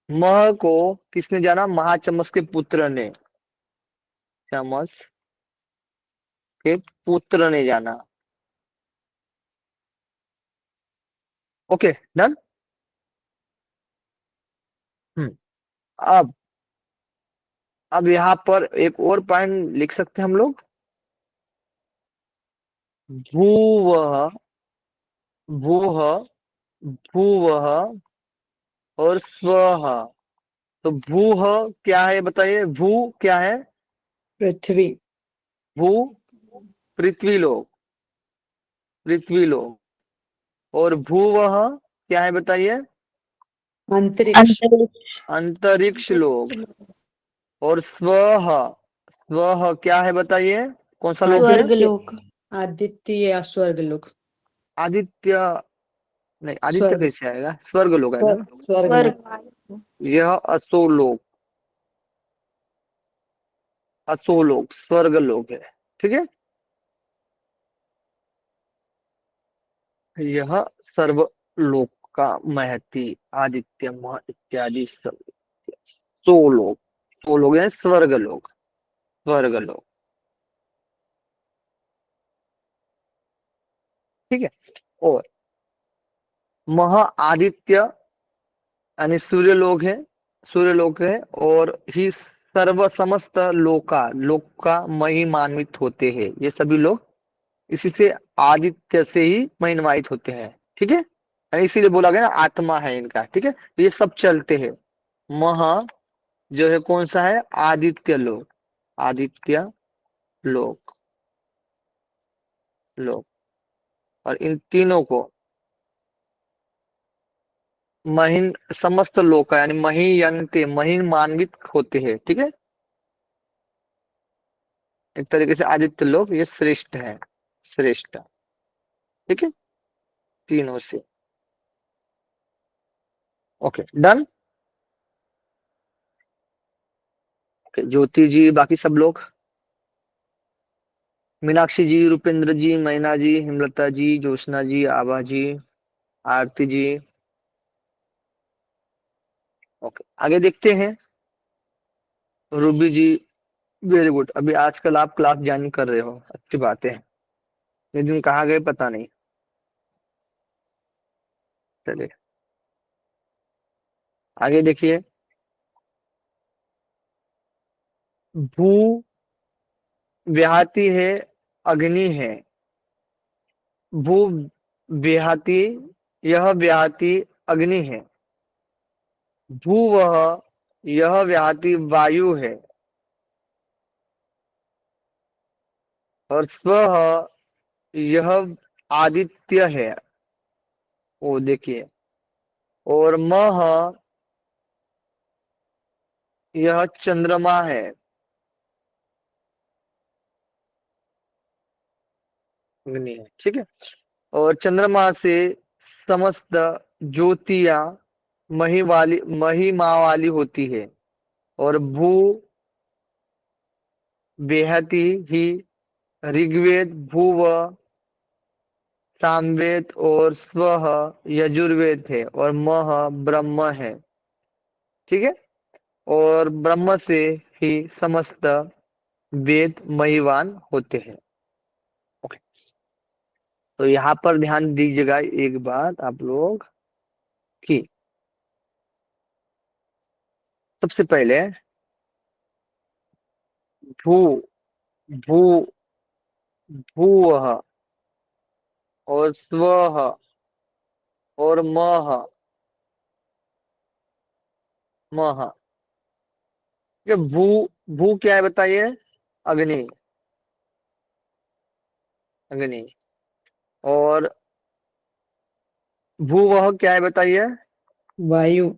म को किसने जाना? महाचमस के पुत्र ने, चमस के पुत्र ने जाना। Okay, done. अब यहाँ पर एक और पॉइंट लिख सकते हैं हम लोग, भूवः भूह भूवः और स्वः। तो भूह क्या है बताइए? भू क्या है? पृथ्वी। भू पृथ्वी लोक, पृथ्वी लोक। और भूवः क्या है बताइए? अंतरिक्ष। अंतरिक्ष लोक। और स्वः स्वः क्या है बताइए? कौन सा लोक है? स्वर्गलोक। आदित्य या स्वर्गलोक। आदित्य नहीं, आदित्य स्वर्ग। कैसे आएगा? स्वर्ग लोक आएगा ना। स्वर्ग में। स्वर्ग। यह असोलोक, असोलोक स्वर्ग लोक है। ठीक है, यह सर्वलोक का महती आदित्य मह इत्यादि सब सोलोक, सोलोक यानी स्वर्ग लोक, स्वर्ग लोक। ठीक है, और मह आदित्य यानी सूर्य लोक है, सूर्य लोक है। और ही सर्व समस्त लोक का महिमान्वित होते हैं। ये सभी लोग इसी से आदित्य से ही महिमान्वित होते हैं। ठीक है, यानी इसीलिए बोला गया ना आत्मा है इनका। ठीक है, तो ये सब चलते हैं। महा जो है कौन सा है? आदित्य लोक, आदित्य लोक लोक। और इन तीनों को महीन समस्त लोक यानी महीयंते महिमान्वित होते हैं। ठीक है, एक तरीके से आदित्य लोक ये श्रेष्ठ है, श्रेष्ठ। ठीक है, तीनों से। Okay, done. ओके, ज्योति जी, बाकी सब लोग, मीनाक्षी जी, रूपेंद्र जी, मैना जी, हिमलता जी, ज्योत्सना जी, आभा जी, आरती जी। ओके, आगे देखते हैं। रूबी जी, वेरी गुड। अभी आजकल आप क्लास ज्वाइन कर रहे हो, अच्छी बात है। ये दिन कहाँ गए पता नहीं। चलिए आगे देखिए। भू व्याहति है अग्नि है। भू व्याहति, यह व्याहति अग्नि है। भू वह, यह व्याहति वायु है। और स्व, यह आदित्य है। वो देखिए। और मह, यह चंद्रमा है। अग्नि है, ठीक है। और चंद्रमा से समस्त ज्योतियां महिमा वाली होती है। और भू बेहती ही ऋग्वेद, भूव सामवेद और स्व यजुर्वेद है। और मह ब्रह्म है, ठीक है। और ब्रह्म से ही समस्त वेद महिवान होते हैं। ओके, तो यहाँ पर ध्यान दीजिएगा एक बात आप लोग कि सबसे पहले भू, भू, भूवः और स्वः और मह, मह। ये भू, भू क्या है बताइए? अग्नि, अग्नि। और भूवः क्या है बताइए? वायु,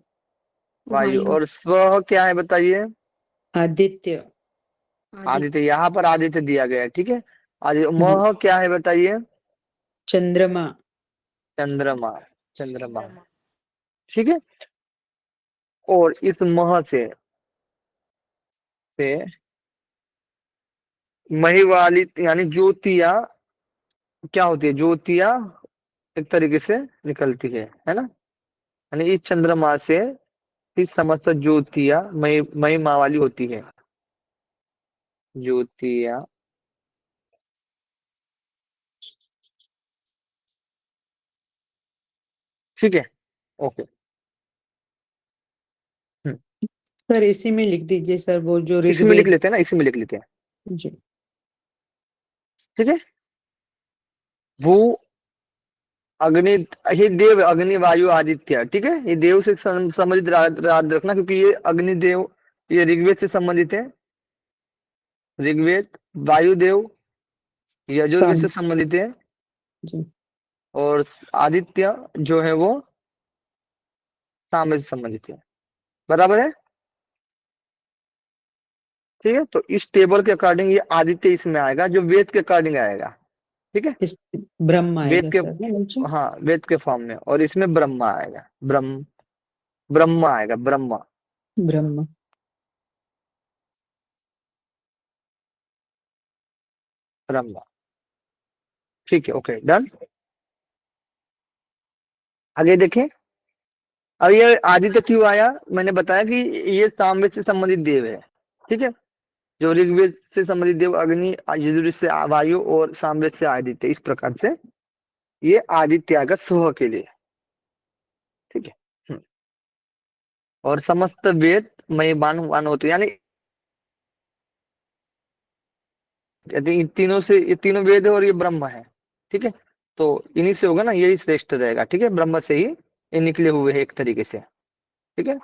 वायु। और स्व क्या है बताइए? आदित्य, आदित्य। यहाँ पर आदित्य दिया गया है, ठीक है। आदित्य। मह क्या है बताइए? चंद्रमा, चंद्रमा, चंद्रमा, ठीक है। और इस मह से मही वाली यानी ज्योतियां क्या होती है? ज्योतियां एक तरीके से निकलती है ना। यानी इस चंद्रमा से इस समस्त ज्योतियां महिमा वाली होती है। ज्योतियां, ठीक है। ओके। हम्म, सर इसी में लिख दीजिए सर, वो जो इसी में लिख ऋग्वेद। लेते हैं ना, इसी में लिख लेते हैं, जी, ठीक है। भू, अग्नि, ये देव, अग्नि वायु आदित्य, ठीक है। ये देव से संबंधित याद रखना, क्योंकि ये अग्निदेव ये ऋग्वेद से संबंधित है। ऋग्वेद, वायुदेव यजुर्वेद साम, से संबंधित है। जी, और आदित्य जो है वो सामवेद से संबंधित है। बराबर है, ठीक है। तो इस टेबल के अकॉर्डिंग ये आदित्य इसमें आएगा, जो वेद के अकॉर्डिंग आएगा, ठीक है। इस ब्रह्म वेद आएगा के, सर ना नीचे। हाँ, वेद के फॉर्म में। और इसमें ब्रह्मा आएगा, ब्रह्मा आएगा, ब्रह्मा, ब्रह्म, ब्रह्मा, ठीक है। Okay, done. आगे देखें। अब ये आदित्य क्यों आया? मैंने बताया कि ये सामवेद से संबंधित देव है, ठीक है। जो ऋग्वेद से संबंधित देव अग्नि, यजुर्वेद से वायु और सामवेद से आदित्य, इस प्रकार से ये आदित्य आएगा स्व के लिए, ठीक है। और समस्त वेद महिमान होते हैं, यानी यदि इन तीनों से, ये तीनों वेद है और ये ब्रह्म है, ठीक है। तो इन्हीं से होगा ना, यही श्रेष्ठ रहेगा, ठीक है। ब्रह्म से ही ये निकले हुए हैं एक तरीके से, ठीक है।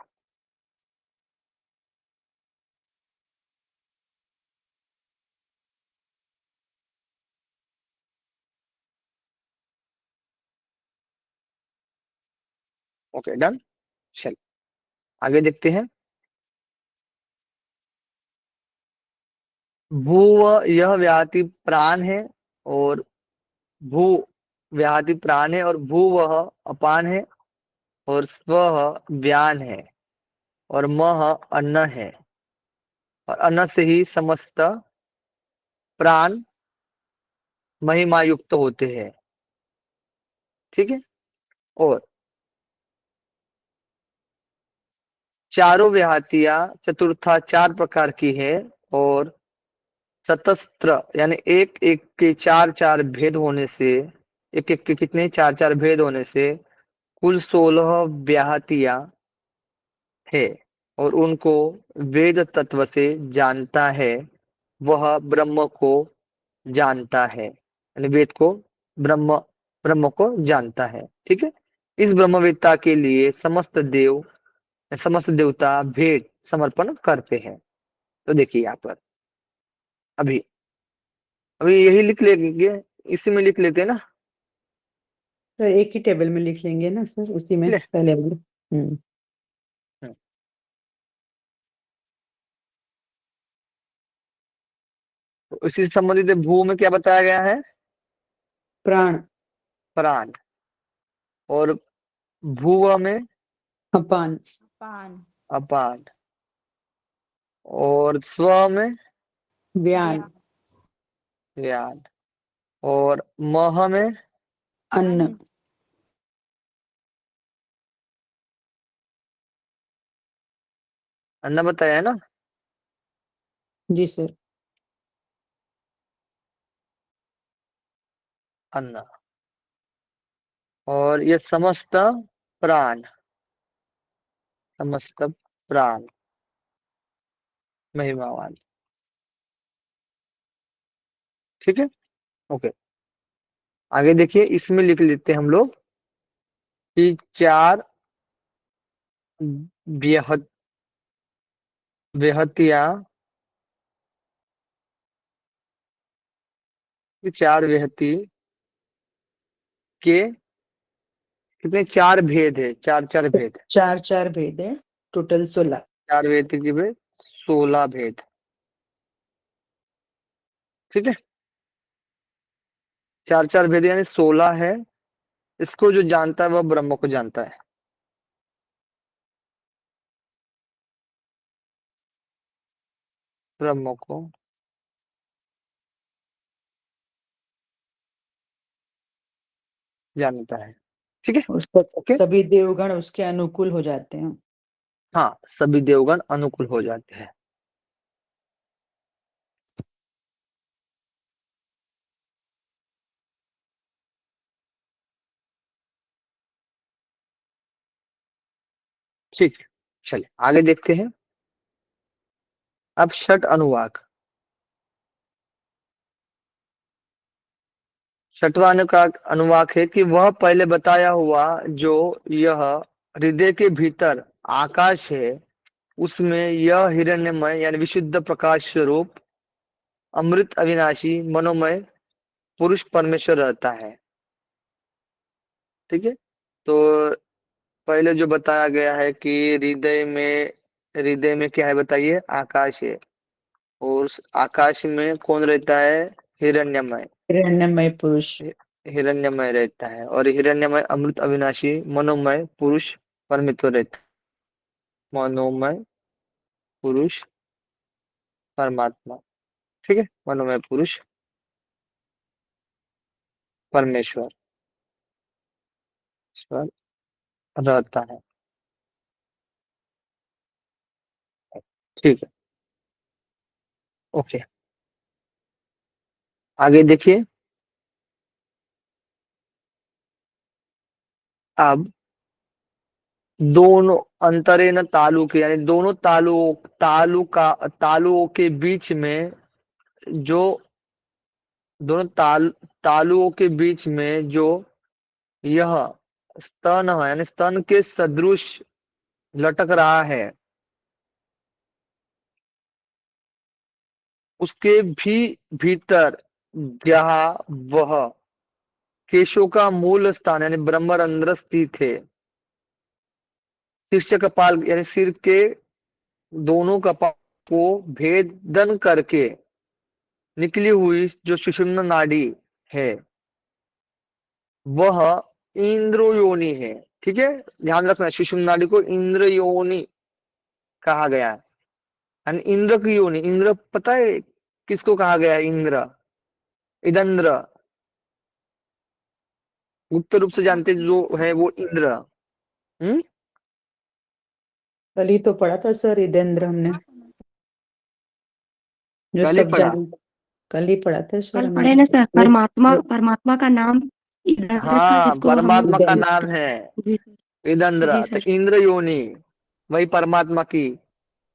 Okay, done. चल आगे देखते हैं। भू, यह व्याति प्राण है। और भू व्याति प्राण है। और भू वह अपान है। और स्व व्यान है। और मह अन्न है। और अन्न से ही समस्त प्राण महिमा युक्त होते हैं, ठीक है। और चारों व्याहतियां चतुर्था चार प्रकार की है। और चतस्त्र यानी एक एक के चार चार भेद होने से, एक एक के कितने चार चार भेद होने से कुल 16 व्याहतियां है। और उनको वेद तत्व से जानता है, वह ब्रह्म को जानता है, यानी वेद को, ब्रह्म ब्रह्म को जानता है। ठीक है, इस ब्रह्मवेत्ता के लिए समस्त देव, समस्त देवता भेंट समर्पण करते हैं। तो देखिए यहाँ पर अभी अभी यही लिख लेंगे, इसी में लिख लेते हैं ना। तो एक ही टेबल में लिख लेंगे ना सर, उसी में ले। पहले वाले। तो इसी से संबंधित भू में क्या बताया गया है? प्राण, प्राण। और भूव में अपान, पान, अपान। और स्व में व्यान, व्यान। और मह में अन्न, अन्न बताया है ना। जी सर। अन्न। और ये समस्त प्राण, समस्त प्राण महिमावान। ठीक है, ओके। आगे देखिए, इसमें लिख लेते हैं हम लोग कि चार बेहद बेहतिया, चार बेहती के कितने? चार भेद है, चार चार भेद। चार चार भेद है, टोटल 16। चार बेहती के भेद 16 भेद। ठीक है, चार चार भेद यानी 16 है। इसको जो जानता है वह ब्रह्म को जानता है। ब्रह्म को जानता है। ठीक है, ओके। सभी देवगण उसके अनुकूल हो जाते हैं। हाँ, सभी देवगण अनुकूल हो जाते हैं। ठीक, चलिए आगे देखते हैं। अब षट अनुवाक। छठवां अनुवाक है कि वह पहले बताया हुआ जो यह हृदय के भीतर आकाश है, उसमें यह हिरण्यमय यानी विशुद्ध प्रकाश स्वरूप अमृत अविनाशी मनोमय पुरुष परमेश्वर रहता है। ठीक है, तो पहले जो बताया गया है कि हृदय में क्या है बताइए? आकाश है। और उस आकाश में कौन रहता है? हिरण्यमय। हिरण्यमय पुरुष। हिरण्यमय रहता है, और हिरण्यमय अमृत अविनाशी मनोमय पुरुष परमेश्वर रहता है। मनोमय पुरुष परमात्मा। ठीक है, मनोमय पुरुष परमेश्वर ईश्वर रहता है। ठीक है, ओके। आगे देखिए, अब दोनों अंतरेन तालु के, यानी दोनों तालुओं के बीच में जो, दोनों तालुओं के बीच में जो यह स्तन है, यानी स्तन के सदृश लटक रहा है, उसके भी भीतर जहाँ वह केशों का मूल स्थान यानी ब्रह्मरंध्र स्थित है, शीर्ष कपाल यानी सिर के दोनों कपाल को भेदन करके निकली हुई जो सुषुम्ना नाड़ी है, वह इंद्र योनि है। ठीक है, ध्यान रखना, सुषुम्ना नाड़ी को इंद्र योनि कहा गया है। यानी इंद्र की योनि। इंद्र पता है किसको कहा गया है? इंद्र, इदंद्र। गुप्त रूप से जानते जो है वो इंद्र। कल ही तो पढ़ा था सर इदेंद्र हमने, जो पहले सब पढ़ा। जान। कल ही पढ़ा था सर कल हमने। पढ़े ना सर, वो- परमात्मा वो- परमात्मा का नाम इधर था, हाँ, जिसको हम परमात्मा का इदेंद्र। नाम है जी इदंद्र। जी तो सर। इंद्र योनि वही परमात्मा की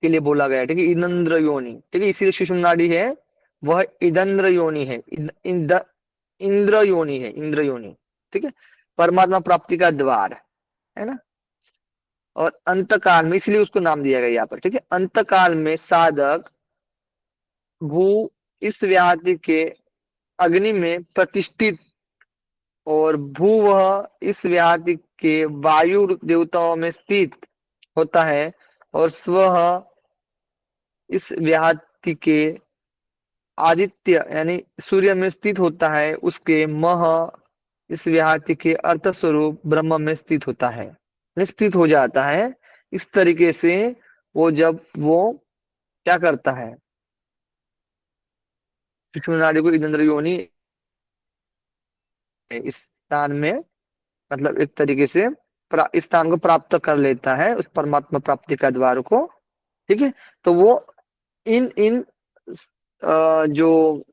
के लिए बोला गया है। ठीक है, इंद्र योनि। ठीक है, इसीलिए सुषुम्ना नाड़ी है वह इदंद्र योनि है, इंद्र योनि है, इंद्र योनि। ठीक है, परमात्मा प्राप्ति का द्वार है ना। और अंतकाल में, इसलिए उसको नाम दिया गया यहाँ पर। ठीक है, अंतकाल में साधक भू इस व्याधि के अग्नि में प्रतिष्ठित, और भू वह इस व्याधि के वायु देवताओं में स्थित होता है, और स्व इस व्याधि के आदित्य यानी सूर्य में स्थित होता है, उसके मह इस व्याहति के अर्थ स्वरूप ब्रह्म में स्थित होता है, स्थित हो जाता है। इस तरीके से वो जब वो क्या करता है, सुषुम्ना नाड़ी को इदंद्र योनि इस स्थान में, मतलब एक तरीके से इस स्थान को प्राप्त कर लेता है, उस परमात्मा प्राप्ति का द्वार को। ठीक है, तो वो इन इन जो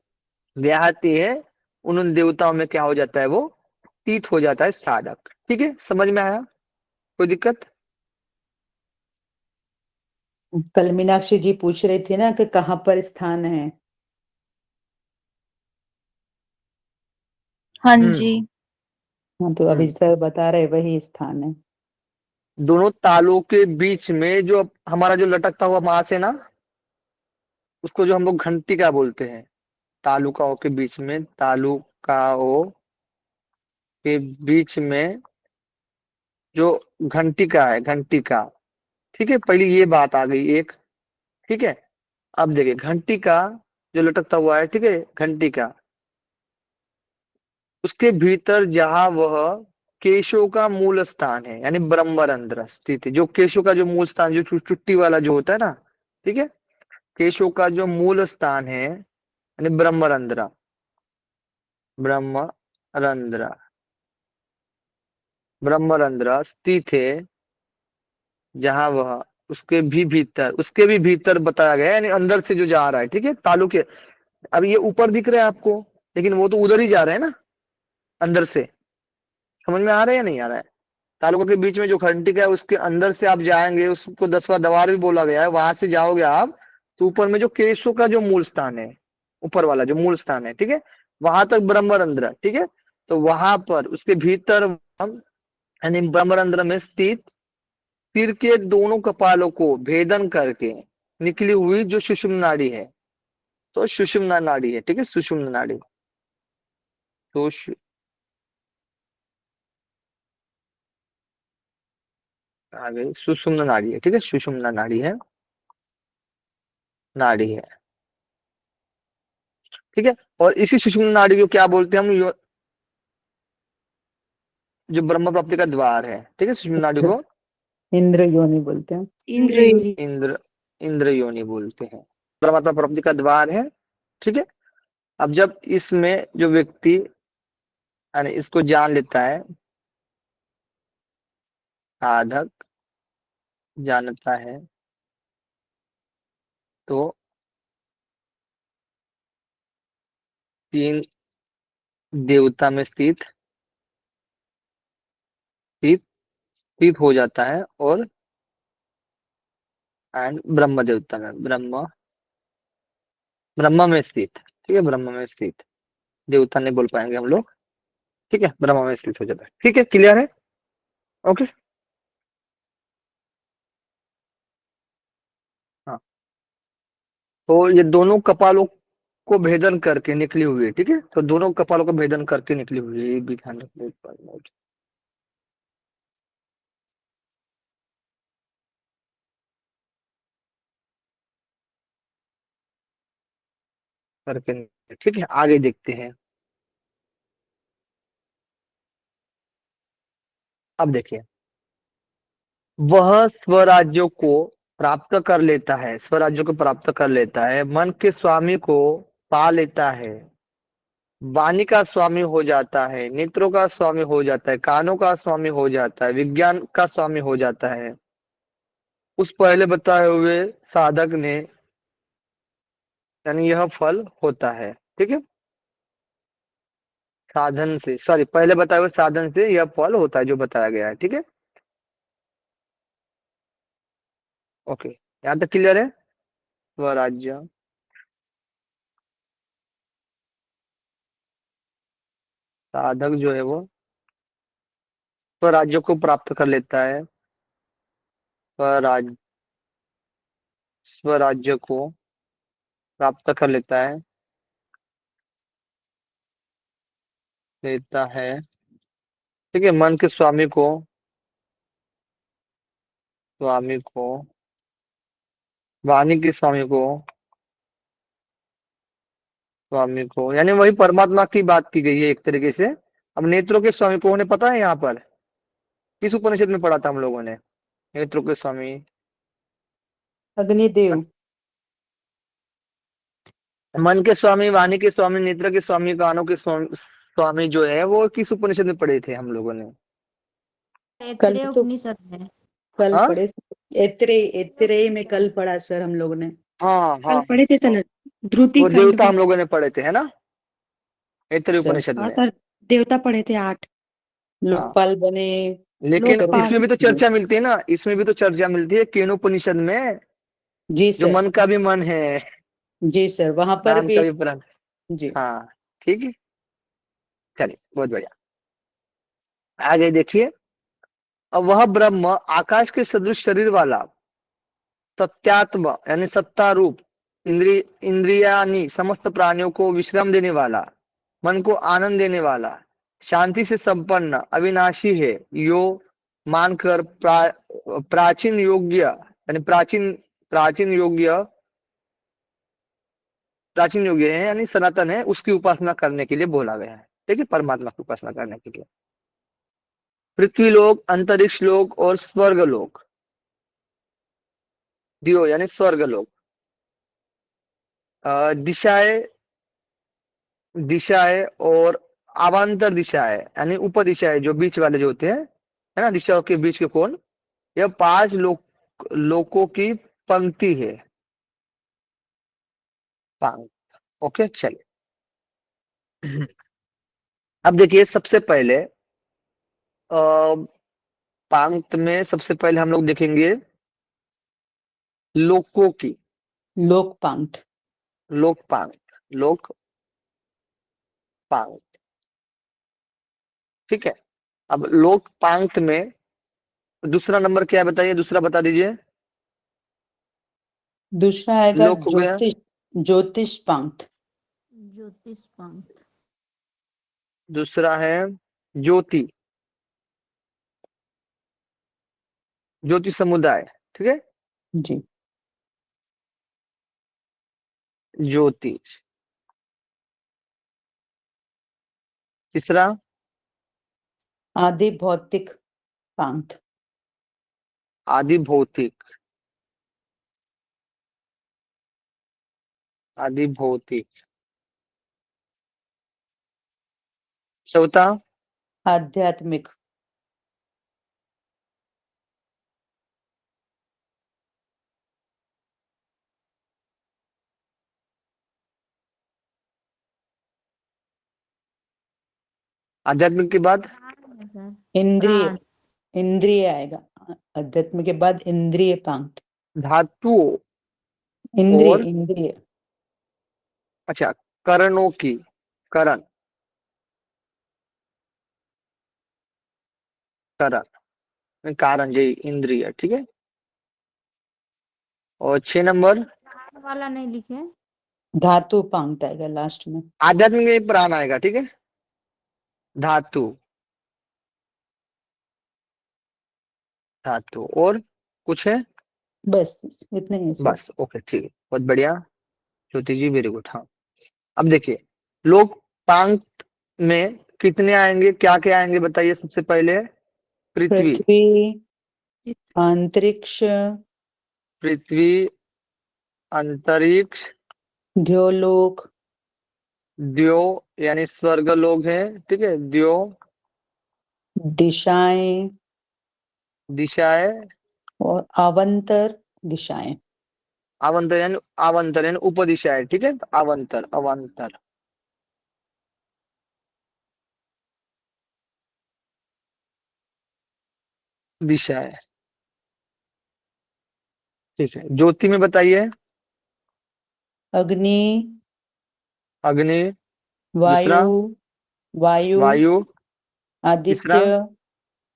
व्याहति है, उन देवताओं में क्या हो जाता है, वो तीत हो जाता है साधक। ठीक है, समझ में आया, कोई दिक्कत? कल मीनाक्षी जी पूछ रही थी ना कि कहाँ पर स्थान है। हाँ हम्म जी। हाँ, तो अभी सर बता रहे वही स्थान है। दोनों तालों के बीच में जो हमारा जो लटकता हुआ मांस है ना, उसको जो हम लोग घंटिका बोलते हैं। तालुकाओं के बीच में, तालुकाओं के बीच में जो घंटिका है, घंटिका। ठीक है, पहले ये बात आ गई एक। ठीक है, अब देखिए घंटिका जो लटकता हुआ है, ठीक है, घंटिका, उसके भीतर जहां वह केशों का मूल स्थान है, यानी ब्रह्मरंध्र स्थित है। जो केशों का जो मूल स्थान, जो चुट्टी वाला जो होता है ना, ठीक है, केशों का जो मूल स्थान है यानी ब्रह्मरंध्र, ब्रह्मरंध्र, ब्रह्मरंध्र स्थित है, जहां वह उसके भी भीतर बताया गया है, यानी अंदर से जो जा रहा है। ठीक है, तालु के, अब ये ऊपर दिख रहा है आपको, लेकिन वो तो उधर ही जा रहे हैं ना, अंदर से। समझ में आ रहा है या नहीं आ रहा है? तालुकों के बीच में जो घंटिका है, उसके अंदर से आप जाएंगे, उसको 10वां द्वार भी बोला गया है, वहां से जाओगे आप तो ऊपर में जो केशों का जो मूल स्थान है, ऊपर वाला जो मूल स्थान है, ठीक है, वहां तक ब्रह्मरंध्र। ठीक है, तो वहां पर उसके भीतर यानी ब्रह्मरंध्र में स्थित सिर के दोनों कपालों को भेदन करके निकली हुई जो सुषुम्ना नाड़ी है, तो सुषुम्ना नाड़ी है। ठीक है, सुषुम्ना नाड़ी, तो आ गई सुषुम्ना नाड़ी है। ठीक है, सुषुम्ना नाड़ी है, नाड़ी है। ठीक है, और इसी सुषुम्ना नाड़ी को क्या बोलते हैं हम, जो ब्रह्म प्राप्ति का द्वार है। ठीक है, सुषुम्ना नाड़ी को इंद्र योनि बोलते हैं। इंद्र योनि। इंद्र इंद्र योनि बोलते हैं, परमात्मा प्राप्ति का द्वार है। ठीक है, अब जब इसमें जो व्यक्ति यानी इसको जान लेता है, साधक जानता है, तो 3 देवता में स्थित स्थित हो जाता है, और एंड ब्रह्म देवता में, ब्रह्म में स्थित। ठीक है, ब्रह्म में स्थित, देवता नहीं बोल पाएंगे हम लोग। ठीक है, ब्रह्म में स्थित हो जाता है। ठीक है, क्लियर है? ओके, हाँ, तो ये दोनों कपालों को भेदन करके निकली हुई है। ठीक है, तो दोनों कपालों को भेदन करके निकली हुई है, ये भी ध्यान रखना एक बार नोट करके। ठीक है, आगे देखते हैं। अब देखिए, वह स्वराज्यों को प्राप्त कर लेता है, स्वराज्यों को प्राप्त कर लेता है, मन के स्वामी को पा लेता है, वाणी का स्वामी हो जाता है, नेत्रों का स्वामी हो जाता है, कानों का स्वामी हो जाता है, विज्ञान का स्वामी हो जाता है। उस पहले बताए हुए साधक ने, यानी यह फल होता है। ठीक है, साधन से, सॉरी, पहले बताए हुए साधन से यह फल होता है जो बताया गया है। ठीक है, ओके, यहाँ तक क्लियर है? स्वराज्य साधक जो है वो स्वराज्य को प्राप्त कर लेता है, स्वराज स्वराज्य को प्राप्त कर लेता है, ठीक है। मन के स्वामी को वाणी के स्वामी को यानी वही परमात्मा की बात की गई है एक तरीके से। अब नेत्रों के स्वामी को उन्हें पता है यहाँ पर किस उपनिषद में पढ़ा था हम लोगों ने? नेत्रों के स्वामी अग्निदेव। मन के स्वामी, वाणी के स्वामी, नेत्र के स्वामी, कानों के स्वामी जो है वो किस उपनिषद में पढ़े थे हम लोगों ने? कल ऐत्रेय तो उपनिषद है। कल हाँ पढ़े। एत्रेय में कल पढ़ा सर हम लोगों ने। हाँ कल हाँ, पढ़े थे सर, ध्रुति वो खंड देवता में। हम लोगों ने पढ़े थे, है ना, ऐतरेय सर उपनिषद हाँ में। सर, देवता पढ़े थे 8। हाँ, लोकपाल बने। लेकिन लोकपाल। इसमें भी तो चर्चा मिलती है ना, इसमें भी तो चर्चा मिलती है केनोपनिषद में, जी जो सर। मन का भी मन है, जी सर, वहां पर प्राण भी का भी प्राण। जी। हाँ ठीक है, चलिए बहुत बढ़िया। आगे देखिए, अब वह ब्रह्म आकाश के सदृश शरीर वाला, सत्यात्म यानी सत्ता रूप, इंद्रियानी समस्त प्राणियों को विश्राम देने वाला, मन को आनंद देने वाला, शांति से संपन्न अविनाशी है, यो मानकर प्राचीन योग्य यानी प्राचीन योग्य प्राचीन योग्य है यानी सनातन है, उसकी उपासना करने के लिए बोला गया है। ठीक है, परमात्मा की उपासना करने के लिए। पृथ्वी लोक, अंतरिक्ष लोक और स्वर्ग लोक, दियो यानी स्वर्ग लोक, दिशाएं दिशाएं और अवान्तर दिशाएं यानी उपदिशाएं, जो बीच वाले जो होते हैं, है ना, दिशाओं के बीच के कोण, यह 5 लोकों की पंक्ति है। ओके, चलिए। अब देखिए, सबसे पहले पंक्त में सबसे पहले हम लोग देखेंगे लोकों की, लोकपांत। लोकपांक्त। ठीक है, अब लोकपांक्त में दूसरा नंबर क्या है बताइए, दूसरा बता दीजिए। दूसरा आएगा लोक हो गया, ज्योतिष पांत। ज्योतिष पंथ। दूसरा है ज्योति ज्योति समुदाय, ठीक है, जी। ज्योति। तीसरा आदि भौतिक पांत। आदि भौतिक, चौथा आध्यात्मिक। आध्यात्मिक के बाद प्राण है सर। इंद्रिय। प्राण। इंद्रिय आएगा अध्यात्म के बाद, इंद्रिय पांत। धातुओं इंद्रिय और इंद्रिय। अच्छा, करणों की, करण कारण जी इंद्रिय, ठीक है। और 6 नंबर प्राण वाला नहीं लिखे। धातु पांत आएगा लास्ट में। आध्यात्मिक में प्राण आएगा, ठीक है, धातु और कुछ है? बस इतने ही सर। बस, ओके, ठीक है, बहुत बढ़िया ज्योति जी, वेरी गुड। हाँ, अब देखिए, लोक पांक्त में कितने आएंगे, क्या क्या आएंगे बताइए। सबसे पहले पृथ्वी, अंतरिक्ष, अंतरिक्ष, द्योलोक, द्यो यानी स्वर्ग लोग है, ठीक है, द्यो, दिशाएं दिशाएं, और अवंतर दिशाएं। आवंतर यानी उपदिशाएं, ठीक है, अवंतर दिशाएं, ठीक है। ज्योति में बताइए, अग्नि, अग्नि, दूसरा वायु, वायु, वायु, आदित्य, तीसरा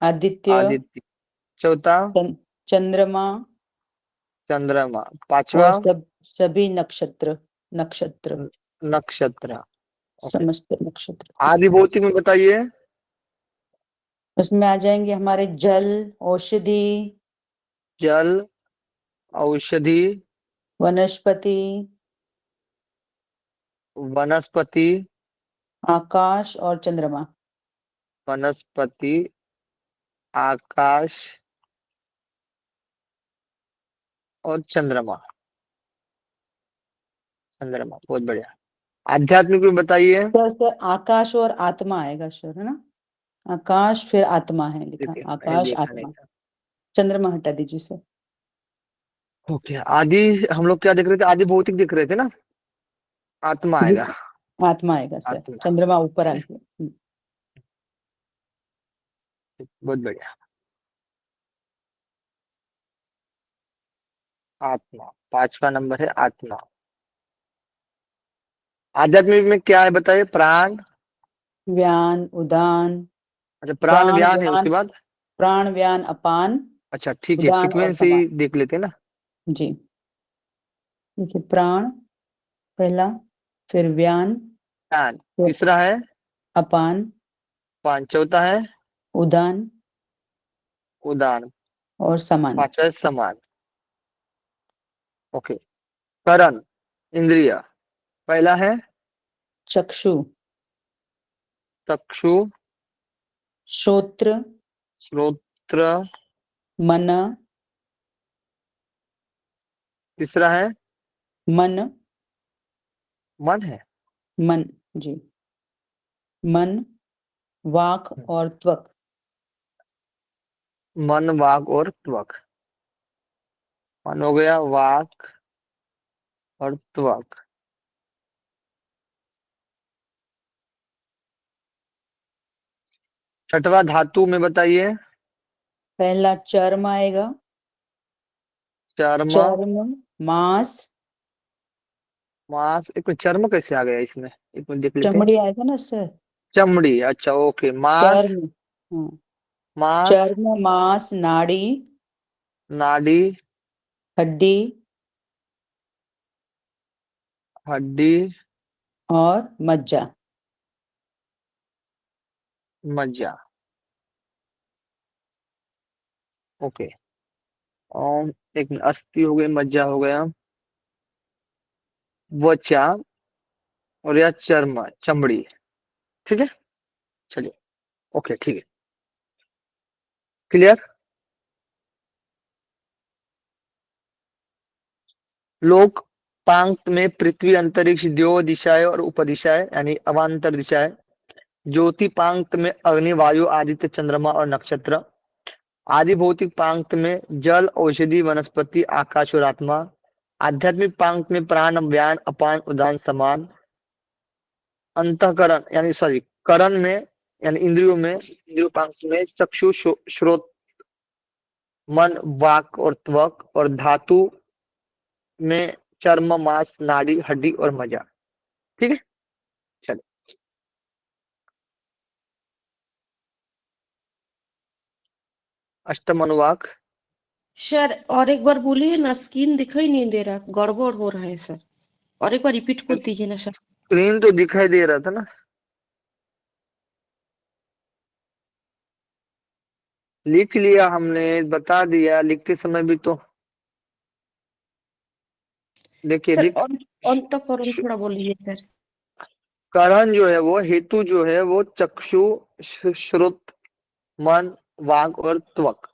आदित्य, आदित्य, चौथा चंद्रमा चंद्रमा, पांचवा और सभी नक्षत्र, नक्षत्र, नक्षत्र। ओके, समस्त नक्षत्र। आदि भौतिक में बताइए। उसमें आ जाएंगे हमारे जल, औषधि, जल, औषधि, वनस्पति, वनस्पति, आकाश और चंद्रमा। वनस्पति, आकाश और चंद्रमा। चंद्रमा, बहुत बढ़िया। आध्यात्मिक में बताइए। सर आकाश और आत्मा आएगा सर, है ना? आकाश फिर आत्मा है लिखा, देखिए मैंने आकाश देखा नहीं आत्मा। था। चंद्रमा हटा दीजिए सर। ओके, आदि हम लोग क्या देख रहे थे? आदि भौतिक देख रहे थे ना, आत्मा आएगा। आत्मा आएगा सर, आत्मा, चंद्रमा ऊपर आ गया। बहुत बढ़िया। आत्मा, पांचवा नंबर है आत्मा। आध्यात्मिक में क्या है बताइए? प्राण, व्यान, उदान, अच्छा प्राण प्राण व्यान है, व्यान, उसके बाद प्राण व्यान अपान, अच्छा ठीक है, उदान और सीक्वेंस से समान। ही देख लेते हैं ना। जी, देखिए प्राण पहला, फिर व्यान, व्यान, फिर तीसरा है अपान, पान, चौथा है उदान उदान, और समान। पांचवा है समान। ओके, करण, इंद्रिय, पहला है चक्षु, चक्षु, श्रोत्र, श्रोत्र, मन, तीसरा है मन, मन है, मन, जी, मन, वाक और त्वक। मन, वाक और त्वक। मन हो गया, वाक और त्वक। छठवा धातु में बताइए। पहला चर्म आएगा, चर्म, चर्म, मांस, मांस, एक मिनट, चर्म कैसे आ गया इसमें? एक मिनट देख लेते हैं। चमड़ी आएगा ना सर, चमड़ी, अच्छा ओके, मांस, चर्म, हाँ, मांस, चर्म, मांस, नाड़ी, नाड़ी, हड्डी हड्डी, और मज्जा। मज्जा। ओके, और एक मिनट, अस्थि हो गई, मज्जा हो गया, वचा, और यह चर्म, चमड़ी। ठीक है, चलिए, ओके ठीक है, क्लियर। लोक पांक्त में पृथ्वी, अंतरिक्ष, द्यो दिशाएं और उपदिशाएं यानी अवान्तर दिशाएं। ज्योति पांक्त में अग्नि, वायु, आदित्य, चंद्रमा और नक्षत्र। आदि भौतिक पांक्त में जल, औषधि, वनस्पति, आकाश और आत्मा। आध्यात्मिक पांक्त में प्राण, व्यान, अपान, उदान, समान। अंतःकरण यानी सॉरी, करण में यानी इंद्रियों में, इंद्रियों पांक्त में चक्षु, श्रोत, मन, वाक और त्वक। और धातु में चर्म, मांस, नाड़ी, हड्डी और मज्जा। ठीक है, चलिए। अष्टम अनुवाक। सर और एक बार बोलिए ना, स्क्रीन दिखाई नहीं दे रहा, गड़बड़ हो रहा है सर। और एक बार रिपीट कर दीजिए ना सर। स्क्रीन तो दिखाई दे रहा था ना, लिख लिया हमने, बता दिया लिखते समय भी तो। देखिए सर देख, और अंतःकरण थोड़ा बोलिए सर। करण जो है वो, हेतु जो है वो चक्षु, श्रुत, मन, वाक और त्वक।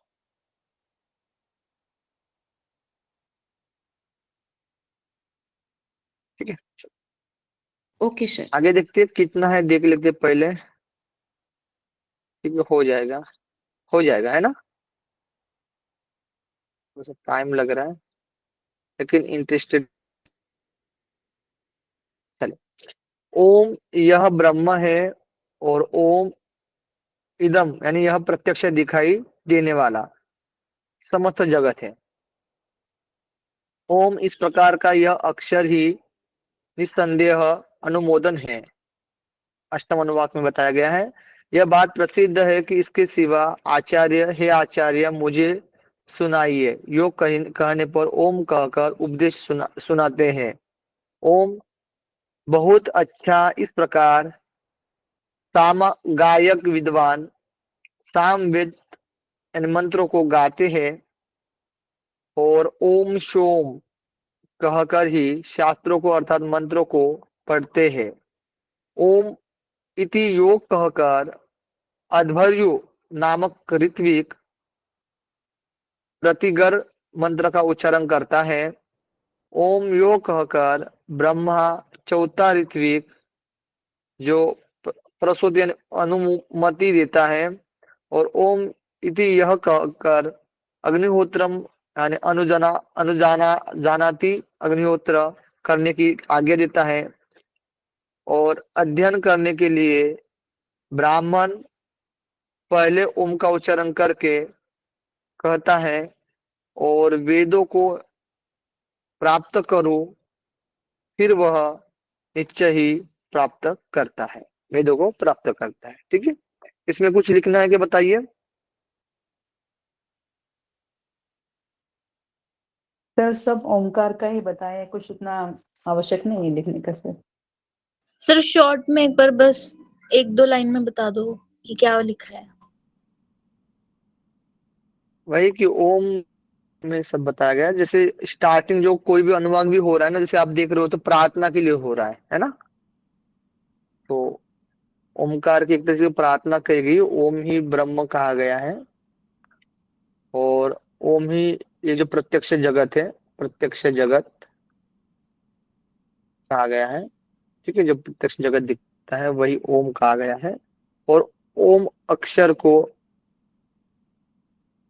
ठीक है, ओके सर। आगे देखते हैं कितना है, देख लेते हैं पहले। ठीक है, हो जाएगा, हो जाएगा, है ना। थोड़ा टाइम लग रहा है लेकिन इंटरेस्टेड। चले, ओम यह ब्रह्म है और ओम इदम यानी यह प्रत्यक्ष दिखाई देने वाला समस्त जगत है। ओम इस प्रकार का यह अक्षर ही निस्संदेह अनुमोदन है। अष्टम अनुवाक में बताया गया है। यह बात प्रसिद्ध है कि इसके सिवा आचार्य, हे आचार्य मुझे सुनाइए, योग कहने पर ओम कहकर उपदेश सुनाते हैं। ओम बहुत अच्छा। इस प्रकार साम गायक विद्वान सामवेद इन मंत्रों को गाते हैं और ओम शोम कहकर ही शास्त्रों को अर्थात मंत्रों को पढ़ते हैं। ओम इति योग कहकर अध्वर्यु नामक ऋत्विक प्रतिगर मंत्र का उच्चारण करता है। ओम योग कहकर ब्रह्मा चौथा ऋत्विक जो प्रसूति अनुमति देता है, और ओम इति यह कहकर अग्निहोत्रम यानी अनुजाना जानाति अग्निहोत्र करने की आज्ञा देता है। और अध्ययन करने के लिए ब्राह्मण पहले ओम का उच्चारण करके कहता है और वेदों को प्राप्त करो, फिर वह निश्चय ही प्राप्त करता है, वेदों को प्राप्त करता है। ठीक है, इसमें कुछ लिखना है कि बताइए। सर सब ओमकार का ही बताया, कुछ उतना आवश्यक नहीं है लिखने का सर। सर शॉर्ट में एक बार बस 1-2 लाइन में बता दो कि क्या लिखा है। वही कि ओम में सब बताया गया है। जैसे स्टार्टिंग जो कोई भी अनुवाद भी हो रहा है ना, जैसे आप देख रहे हो तो प्रार्थना के लिए हो रहा है ना। तो ओमकार की एक तरह से प्रार्थना कही गई, ओम ही ब्रह्म कहा गया है और ओम ही ये जो प्रत्यक्ष जगत है, प्रत्यक्ष जगत कहा गया है। ठीक है, जो प्रत्यक्ष जगत दिखता है वही ओम कहा गया है। और ओम अक्षर को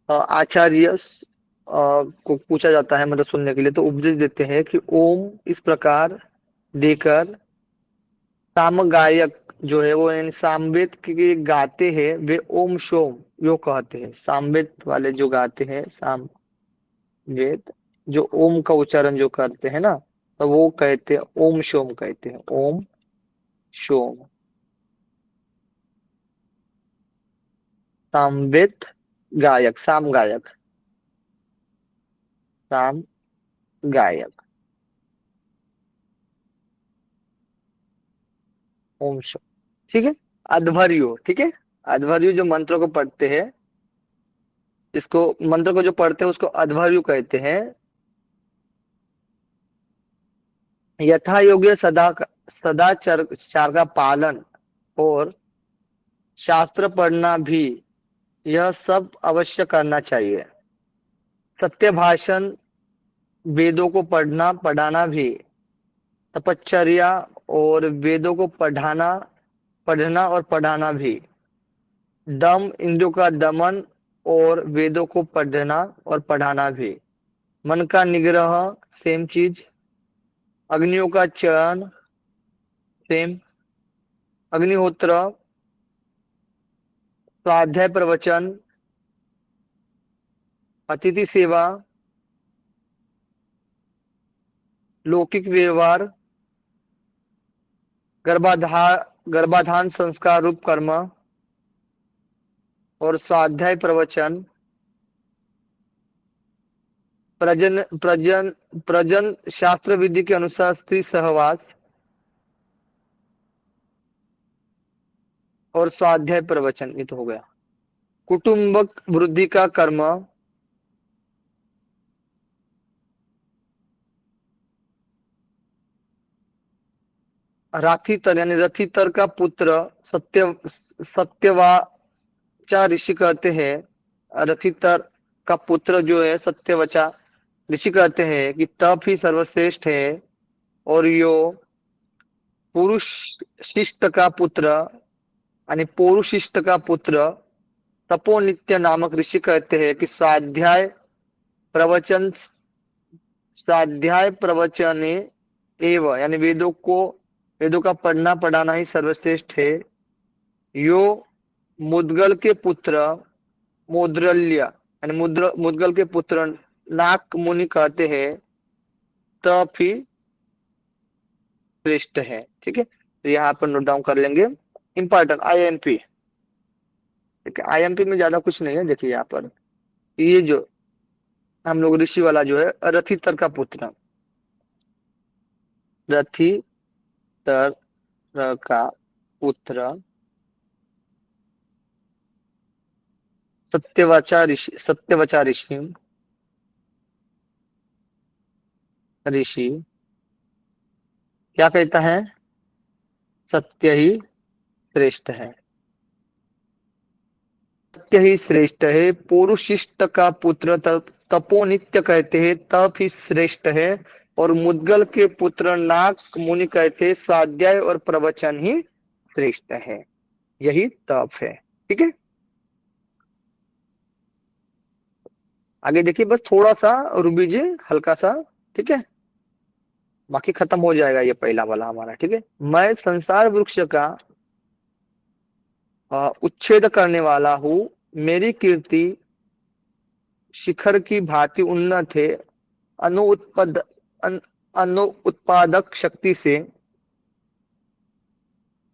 आचार्य को पूछा जाता है मतलब सुनने के लिए, तो उपदेश देते हैं कि ओम इस प्रकार देकर सामगायक जो है वो यानी सामवेद के गाते हैं वे ओम शोम यो कहते हैं। सामवेद वाले जो गाते हैं सामवेद, जो ओम का उच्चारण जो करते हैं ना, तो वो कहते हैं ओम शोम कहते हैं, ओम शोम। सामवेद गायक, साम गायक, साम गायक, ओम शोम। ठीक है, अध्वर्यु। ठीक है, अध्वर्यु जो मंत्रों को पढ़ते हैं, इसको मंत्र को जो पढ़ते हैं उसको अध्वर्यु कहते हैं। यथा योग्य सदाचार का पालन और शास्त्र पढ़ना भी, यह सब अवश्य करना चाहिए। सत्य भाषण, वेदों को पढ़ाना भी, तपश्चर्या और वेदों को पढ़ना और पढ़ाना भी, दम इंद्रियों का दमन और वेदों को पढ़ना और पढ़ाना भी, मन का निग्रह सेम चीज, अग्नियों का चयन सेम, अग्निहोत्र, स्वाध्याय प्रवचन, अतिथि सेवा, लौकिक व्यवहार, गर्भाधान संस्कार रूप कर्म और स्वाध्याय प्रवचन, प्रजन शास्त्र विधि के अनुसार स्त्री सहवास और स्वाध्याय प्रवचन, ये तो हो गया। कुटुंबक वृद्धि का कर्म, राथितर यानी रथितर का पुत्र सत्यवाचा ऋषि कहते हैं। रथितर का पुत्र जो है सत्यवचा ऋषि कहते हैं कि तप ही सर्वश्रेष्ठ है। और यो पुरुष शिष्ट का पुत्र यानी पौरुशिष्ट का पुत्र तपोनित्य नामक ऋषि कहते हैं कि स्वाध्याय प्रवचने एवं यानी वेदों का पढ़ना पढ़ाना ही सर्वश्रेष्ठ है। यो मुद्गल के पुत्र मोद्रल्य यानी मुद्गल के पुत्र नाक मुनि कहते हैं तप ही श्रेष्ठ है। ठीक है, तो यहाँ पर नोट डाउन कर लेंगे। Important IMP. देखिए आईएमपी में ज्यादा कुछ नहीं है। देखिए यहाँ पर ये जो हम लोग ऋषि वाला जो है, रथितर का पुत्र, रथितर का पुत्र सत्यवचा ऋषि ऋषि क्या कहता है? सत्य ही श्रेष्ठ है। सत्य ही श्रेष्ठ है। पुरुषिष्ट का पुत्र तपोनित्य कहते हैं, तप ही श्रेष्ठ है। और मुद्गल के पुत्र नाग मुनि कहते हैं, स्वाध्याय और प्रवचन ही श्रेष्ठ है। यही तप है। ठीक है, आगे देखिए, बस थोड़ा सा रुबीजिए, हल्का सा। ठीक है, बाकी खत्म हो जाएगा ये पहला वाला हमारा। ठीक है, मैं संसार वृक्ष का उच्छेद करने वाला हूँ। मेरी कीर्ति शिखर की भांति उन्नत है। अनुउत्पादक शक्ति से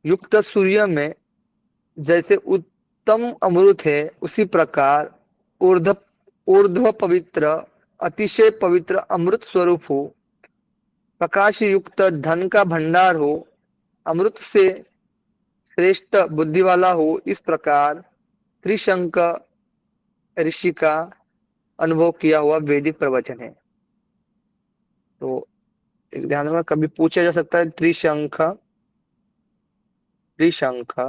युक्त सूर्य में जैसे उत्तम अमृत है, उसी प्रकार ऊर्ध्व ऊर्ध्व पवित्र, अतिशय पवित्र अमृत स्वरूप हो। प्रकाश युक्त धन का भंडार हो। अमृत से श्रेष्ठ बुद्धि वाला हो। इस प्रकार त्रिशंक ऋषि का अनुभव किया हुआ वैदिक प्रवचन है। तो एक ध्यान में कभी पूछा जा सकता है, त्रिशंख त्रिशंख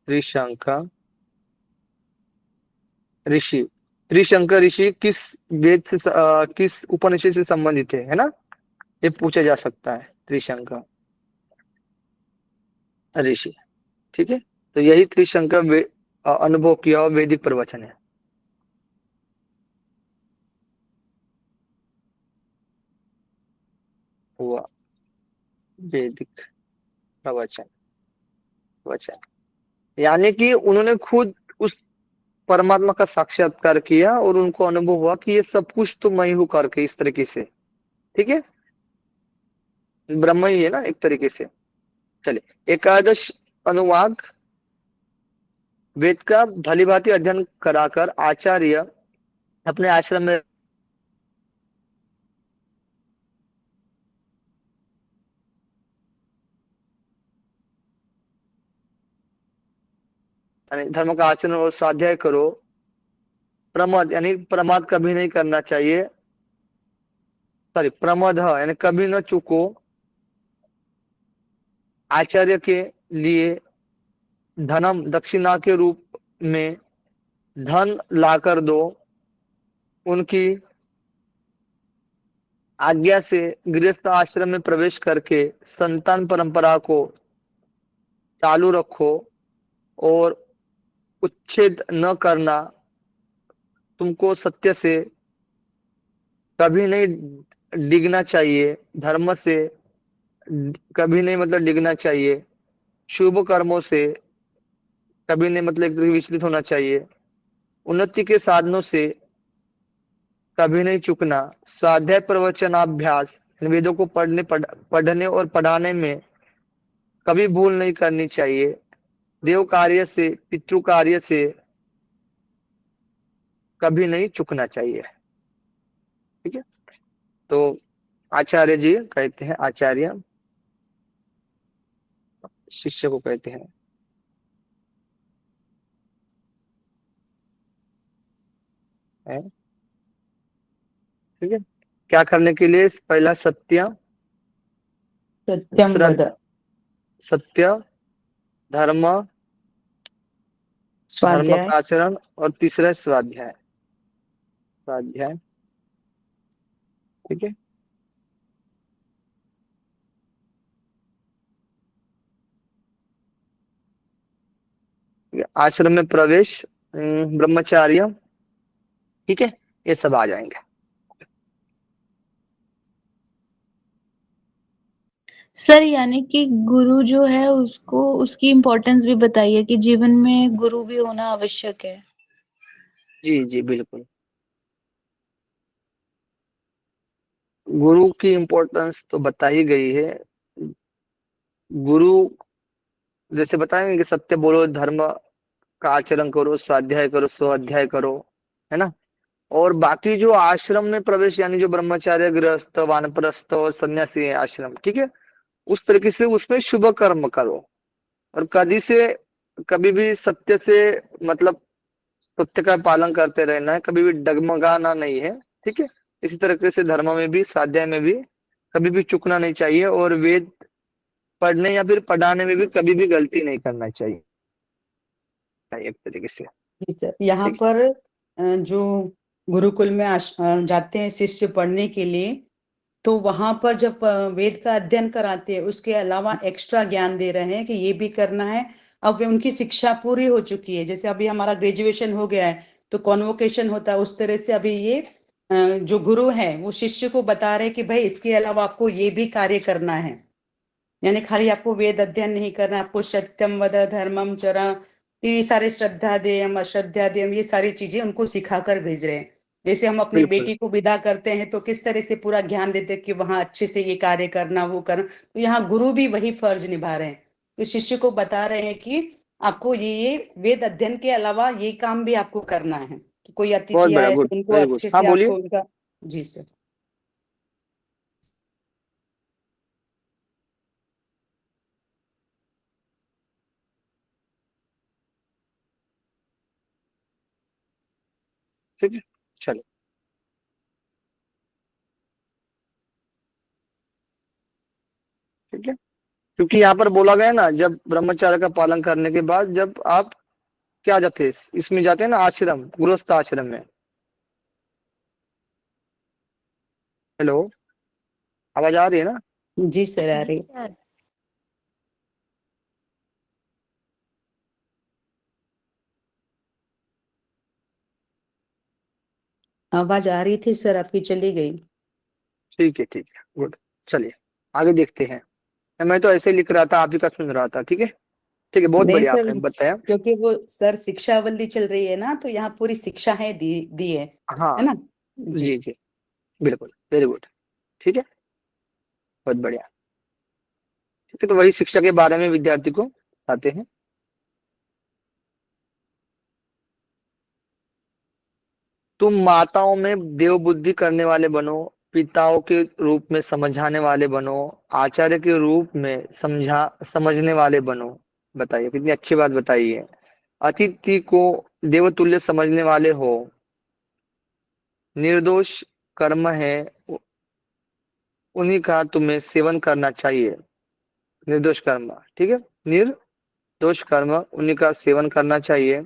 त्रिशंख ऋषि त्रिशंक ऋषि किस वेद से किस उपनिषद से संबंधित है ना? ये पूछा जा सकता है, त्रिशंक ऋषि। ठीक है, तो यही त्रिशंक अनुभव किया हुआ वैदिक प्रवचन है। हुआ वैदिक प्रवचन वचन, यानी कि उन्होंने खुद उस परमात्मा का साक्षात्कार किया और उनको अनुभव हुआ कि ये सब कुछ तो मैं हूं करके, इस तरीके से। ठीक है, ब्रह्म ही है ना एक तरीके से। चलिए, एकादश अनुवाद। वेद का भली भांति अध्ययन कराकर आचार्य अपने आश्रम में यानी धर्म का आचरण और स्वाध्याय करो। प्रमद यानी प्रमाद कभी नहीं करना चाहिए। सॉरी, प्रमद यानी कभी न चूको। आचार्य के लिए धनम दक्षिणा के रूप में धन लाकर दो। उनकी आज्ञा से गृहस्थ आश्रम में प्रवेश करके संतान परंपरा को चालू रखो और उच्छेद न करना। तुमको सत्य से कभी नहीं डिगना चाहिए, धर्म से कभी नहीं मतलब डिगना चाहिए, शुभ कर्मों से कभी नहीं मतलब एक तरह विचलित होना चाहिए, उन्नति के साधनों से कभी नहीं चुकना, स्वाध्याय प्रवचनाभ्यास वेदों को पढ़ने और पढ़ाने में कभी भूल नहीं करनी चाहिए, देव कार्य से पितृ कार्य से कभी नहीं चुकना चाहिए। ठीक है, तो आचार्य जी कहते हैं, आचार्य शिष्य को कहते हैं है? ठीक है, क्या करने के लिए? पहला सत्य, सत्यम दूसरा वद, सत्य, धर्म धर्म स्वाध्याय, का आचरण, और तीसरा स्वाध्याय स्वाध्याय। ठीक है, आश्रम में प्रवेश, ब्रह्मचार्य। ठीक है, ये सब आ जाएंगे। सर यानी कि गुरु जो है उसको उसकी इम्पोर्टेंस भी बताइए कि जीवन में गुरु भी होना आवश्यक है। जी जी बिल्कुल, गुरु की इम्पोर्टेंस तो बता ही गई है। गुरु जैसे बताएंगे कि सत्य बोलो, धर्म का आचरण करो, स्वाध्याय करो, स्वाध्याय करो, है ना। और बाकी जो आश्रम में प्रवेश, यानी जो ब्रह्मचार्य, गृहस्थ, वानप्रस्थ और सन्यासी है आश्रम, ठीक है, उस तरीके से उसमें शुभ कर्म करो। और कभी भी सत्य से मतलब सत्य का पालन करते रहना है, कभी भी डगमगाना नहीं है, ठीक है। इसी तरीके से धर्म में भी, स्वाध्याय में भी कभी भी चूकना नहीं चाहिए, और वेद पढ़ने या फिर पढ़ाने में भी कभी भी गलती नहीं करना चाहिए, एक तरीके से। जी सर, यहाँ ठीक। पर जो गुरुकुल में जाते हैं शिष्य पढ़ने के लिए, तो वहां पर जब वेद का अध्ययन कराते हैं, उसके अलावा एक्स्ट्रा ज्ञान दे रहे हैं कि ये भी करना है। अब वे उनकी शिक्षा पूरी हो चुकी है, जैसे अभी हमारा ग्रेजुएशन हो गया है तो कॉन्वोकेशन होता है, उस तरह से अभी ये जो गुरु है वो शिष्य को बता रहे हैं कि भाई इसके अलावा आपको ये भी कार्य करना है। यानी खाली आपको वेद अध्ययन नहीं करना, आपको सत्यम वद, धर्मम चरा, ये सारे श्रद्धादेयम, अश्रद्धादेयम, ये सारी चीजें उनको सिखाकर भेज रहे हैं। जैसे हम अपनी बिल्कुल। बेटी को विदा करते हैं तो किस तरह से पूरा ज्ञान देते हैं कि वहां अच्छे से ये कार्य करना, वो करना, तो यहाँ गुरु भी वही फर्ज निभा रहे हैं। तो शिष्य को बता रहे हैं कि आपको ये वेद अध्ययन के अलावा ये काम भी आपको करना है, कि कोई बहुत अतिथि बड़ा, आए गुड, तो उनको वेरी गुड। अच्छे हाँ से बोलिए। आपको उनका। जी सर। ठीक है, चलो, ठीक है। क्योंकि यहाँ पर बोला गया ना, जब ब्रह्मचार्य का पालन करने के बाद जब आप क्या जाते हैं, इसमें जाते हैं ना आश्रम, गृहस्थ आश्रम में। हेलो, आवाज आ रही है ना? जी सर, आ जी रही। सर। आवाज आ रही थी सर, आपकी चली गई। ठीक है, ठीक है, गुड। चलिए आगे देखते हैं। मैं तो ऐसे ही लिख रहा था, आप ही का सुन रहा था। ठीक है, ठीक है, बहुत नहीं बढ़िया सर, आपने बताया। क्योंकि वो सर शिक्षावल्ली चल रही है ना, तो यहाँ पूरी शिक्षा है दी है हाँ, ना। जी। जी जी, बिल्कुल, वेरी गुड। ठीक है, बहुत बढ़िया। ठीक है, तो वही शिक्षा के बारे में विद्यार्थी को बताते हैं। तुम माताओं में देव बुद्धि करने वाले बनो, पिताओं के रूप में समझाने वाले बनो, आचार्य के रूप में समझने वाले बनो। बताइए, कितनी अच्छी बात बताई है। अतिथि को देवतुल्य समझने वाले हो। निर्दोष कर्म है, उन्हीं का तुम्हें सेवन करना चाहिए। निर्दोष कर्म, ठीक है, निर्दोष कर्म उन्हीं का सेवन करना चाहिए।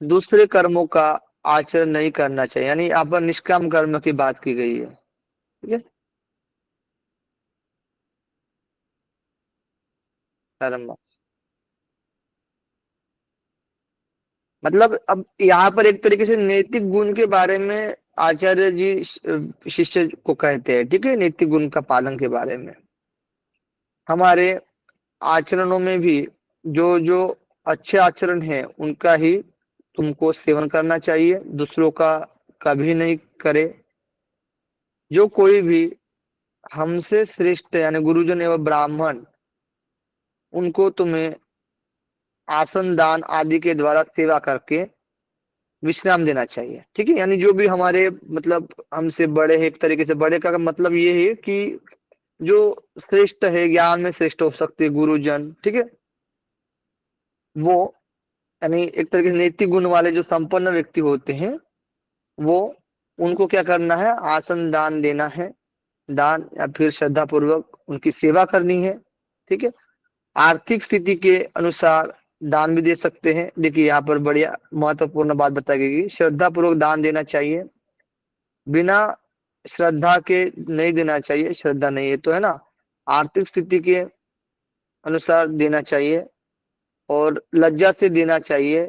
दूसरे कर्मों का आचरण नहीं करना चाहिए, यानी यहाँ पर निष्काम कर्म की बात की गई है। ठीक है, कर्म मतलब अब यहाँ पर एक तरीके से नैतिक गुण के बारे में आचार्य जी शिष्य को कहते हैं। ठीक है, नैतिक गुण का पालन के बारे में। हमारे आचरणों में भी जो जो अच्छे आचरण है उनका ही तुमको सेवन करना चाहिए, दूसरों का कभी नहीं करे। जो कोई भी हमसे श्रेष्ठ यानी गुरुजन एवं ब्राह्मण, उनको तुम्हें आसन दान आदि के द्वारा सेवा करके विश्राम देना चाहिए। ठीक है, यानी जो भी हमारे मतलब हमसे बड़े हैं, एक तरीके से बड़े का मतलब ये है कि जो श्रेष्ठ है, ज्ञान में श्रेष्ठ हो सकते हैं गुरुजन, ठीक है, वो यानी एक तरीके से नैतिक गुण वाले जो संपन्न व्यक्ति होते हैं, वो उनको क्या करना है, आसन दान देना है, दान या फिर श्रद्धा पूर्वक उनकी सेवा करनी है। ठीक है, आर्थिक स्थिति के अनुसार दान भी दे सकते हैं। देखिए यहाँ पर बढ़िया महत्वपूर्ण बात बताई गई, श्रद्धा पूर्वक दान देना चाहिए, बिना श्रद्धा के नहीं देना चाहिए। श्रद्धा नहीं है तो, है ना, आर्थिक स्थिति के अनुसार देना चाहिए, और लज्जा से देना चाहिए,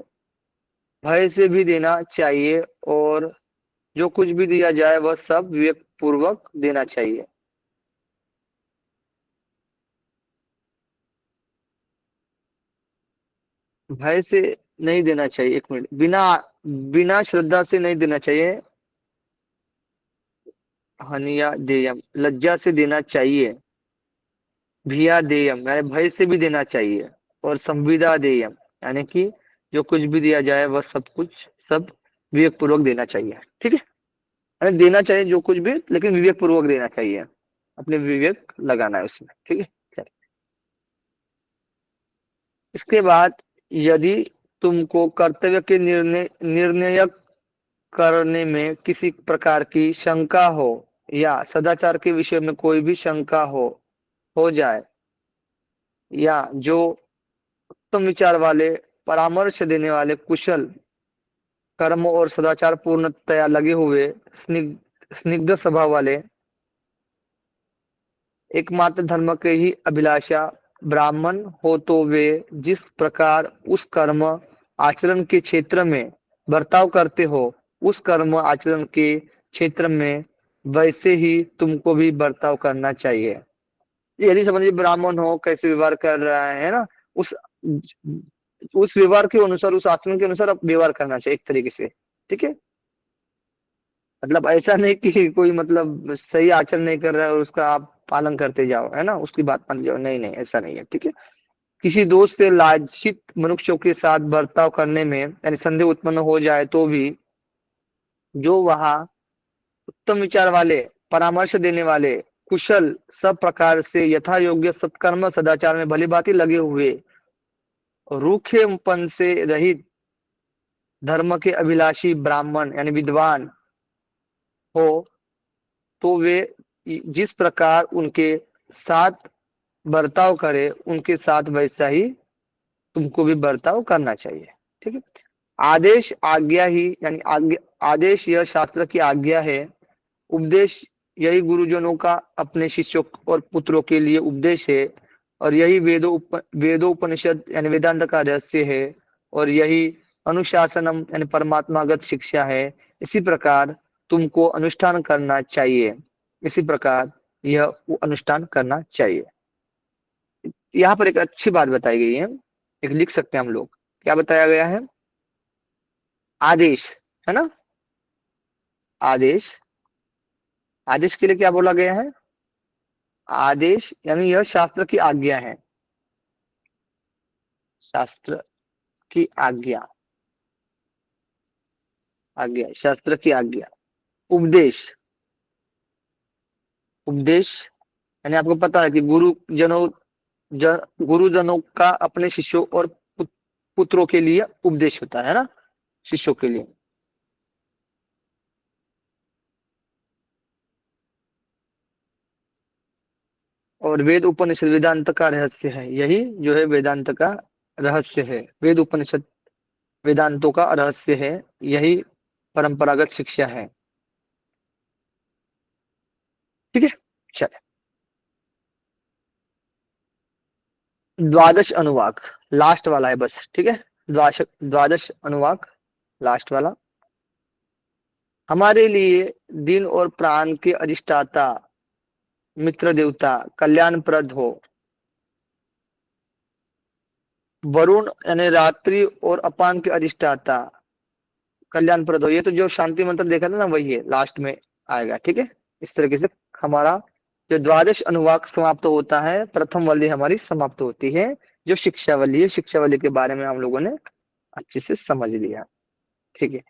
भय से भी देना चाहिए, और जो कुछ भी दिया जाए वह सब विवेक पूर्वक देना चाहिए। भय से नहीं देना चाहिए, एक मिनट, बिना बिना श्रद्धा से नहीं देना चाहिए। हनिया देयम, लज्जा से देना चाहिए, भिया देयम यानी भय से भी देना चाहिए, और संविदा देयम यानी कि जो कुछ भी दिया जाए वह सब विवेक पूर्वक देना चाहिए। ठीक है, यानी देना चाहिए जो कुछ भी, लेकिन विवेक पूर्वक देना चाहिए, अपने विवेक लगाना है उसमें। ठीक है, चलिए इसके बाद, यदि तुमको कर्तव्य के निर्णय करने में किसी प्रकार की शंका हो या सदाचार के विषय में कोई भी शंका हो जाए, या जो उत्तम विचार वाले, परामर्श देने वाले, कुशल कर्म और सदाचार पूर्णतया लगे हुए, स्निग्ध स्वभाव वाले, एकमात्र धर्म के ही अभिलाषा ब्राह्मण हो, तो वे जिस प्रकार उस कर्म आचरण के क्षेत्र में बर्ताव करते हो, उस कर्म आचरण के क्षेत्र में वैसे ही तुमको भी बर्ताव करना चाहिए। यदि समझिए ब्राह्मण हो, कैसे व्यवहार कर रहा है ना, उस व्यवहार के अनुसार, उस आचरण के अनुसार आप व्यवहार करना चाहिए एक तरीके से। ठीक है, मतलब ऐसा नहीं कि कोई मतलब सही आचरण नहीं कर रहा है और उसका आप पालन करते जाओ, है ना, उसकी बात मान जाओ, नहीं नहीं ऐसा नहीं है। ठीक है, किसी दोस्त से लांछित मनुष्यों के साथ बर्ताव करने में यानी संदेह उत्पन्न हो जाए तो भी जो वहां उत्तम विचार वाले, परामर्श देने वाले, कुशल, सब प्रकार से यथा योग्य सत्कर्म सदाचार में भली भांति लगे हुए, रूखेपन से रहित, धर्म के अभिलाषी ब्राह्मण यानी विद्वान हो, तो वे जिस प्रकार उनके साथ बर्ताव करे, उनके साथ वैसा ही तुमको भी बर्ताव करना चाहिए। ठीक है, आदेश आज्ञा ही यानी आदेश यह शास्त्र की आज्ञा है, उपदेश यही गुरुजनों का अपने शिष्यों और पुत्रों के लिए उपदेश है, और यही वेदोपनिषद यानी वेदांत का रहस्य है, और यही अनुशासनम यानी परमात्मागत शिक्षा है। इसी प्रकार तुमको अनुष्ठान करना चाहिए, इसी प्रकार यह अनुष्ठान करना चाहिए। यहाँ पर एक अच्छी बात बताई गई है, एक लिख सकते हैं हम लोग, क्या बताया गया है? आदेश, है ना, आदेश, आदेश के लिए क्या बोला गया है? आदेश यानी यह शास्त्र की आज्ञा है, शास्त्र की आज्ञा, आज्ञा, शास्त्र की आज्ञा। उपदेश, उपदेश यानी आपको पता है कि गुरुजनों का अपने शिष्यों और पुत्रों के लिए उपदेश होता है ना, शिष्यों के लिए। और वेद उपनिषद वेदांत का रहस्य है, यही जो है वेदांत का रहस्य है, वेद उपनिषद वेदांतों का रहस्य है, यही परंपरागत शिक्षा है। ठीक है, चलिए द्वादश अनुवाक लास्ट वाला है बस। ठीक है, द्वादश अनुवाक लास्ट वाला। हमारे लिए दिन और प्राण के अधिष्ठाता, मित्र देवता, कल्याणप्रद हो, वरुण यानी रात्रि और अपान के अधिष्ठाता, कल्याणप्रद हो। ये तो जो शांति मंत्र देखा था ना, वही है, लास्ट में आएगा। ठीक है, इस तरीके से हमारा जो द्वादश अनुवाक समाप्त होता है, प्रथम वाली हमारी समाप्त होती है, जो शिक्षावली है। शिक्षावली के बारे में हम लोगों ने अच्छे से समझ लिया। ठीक है।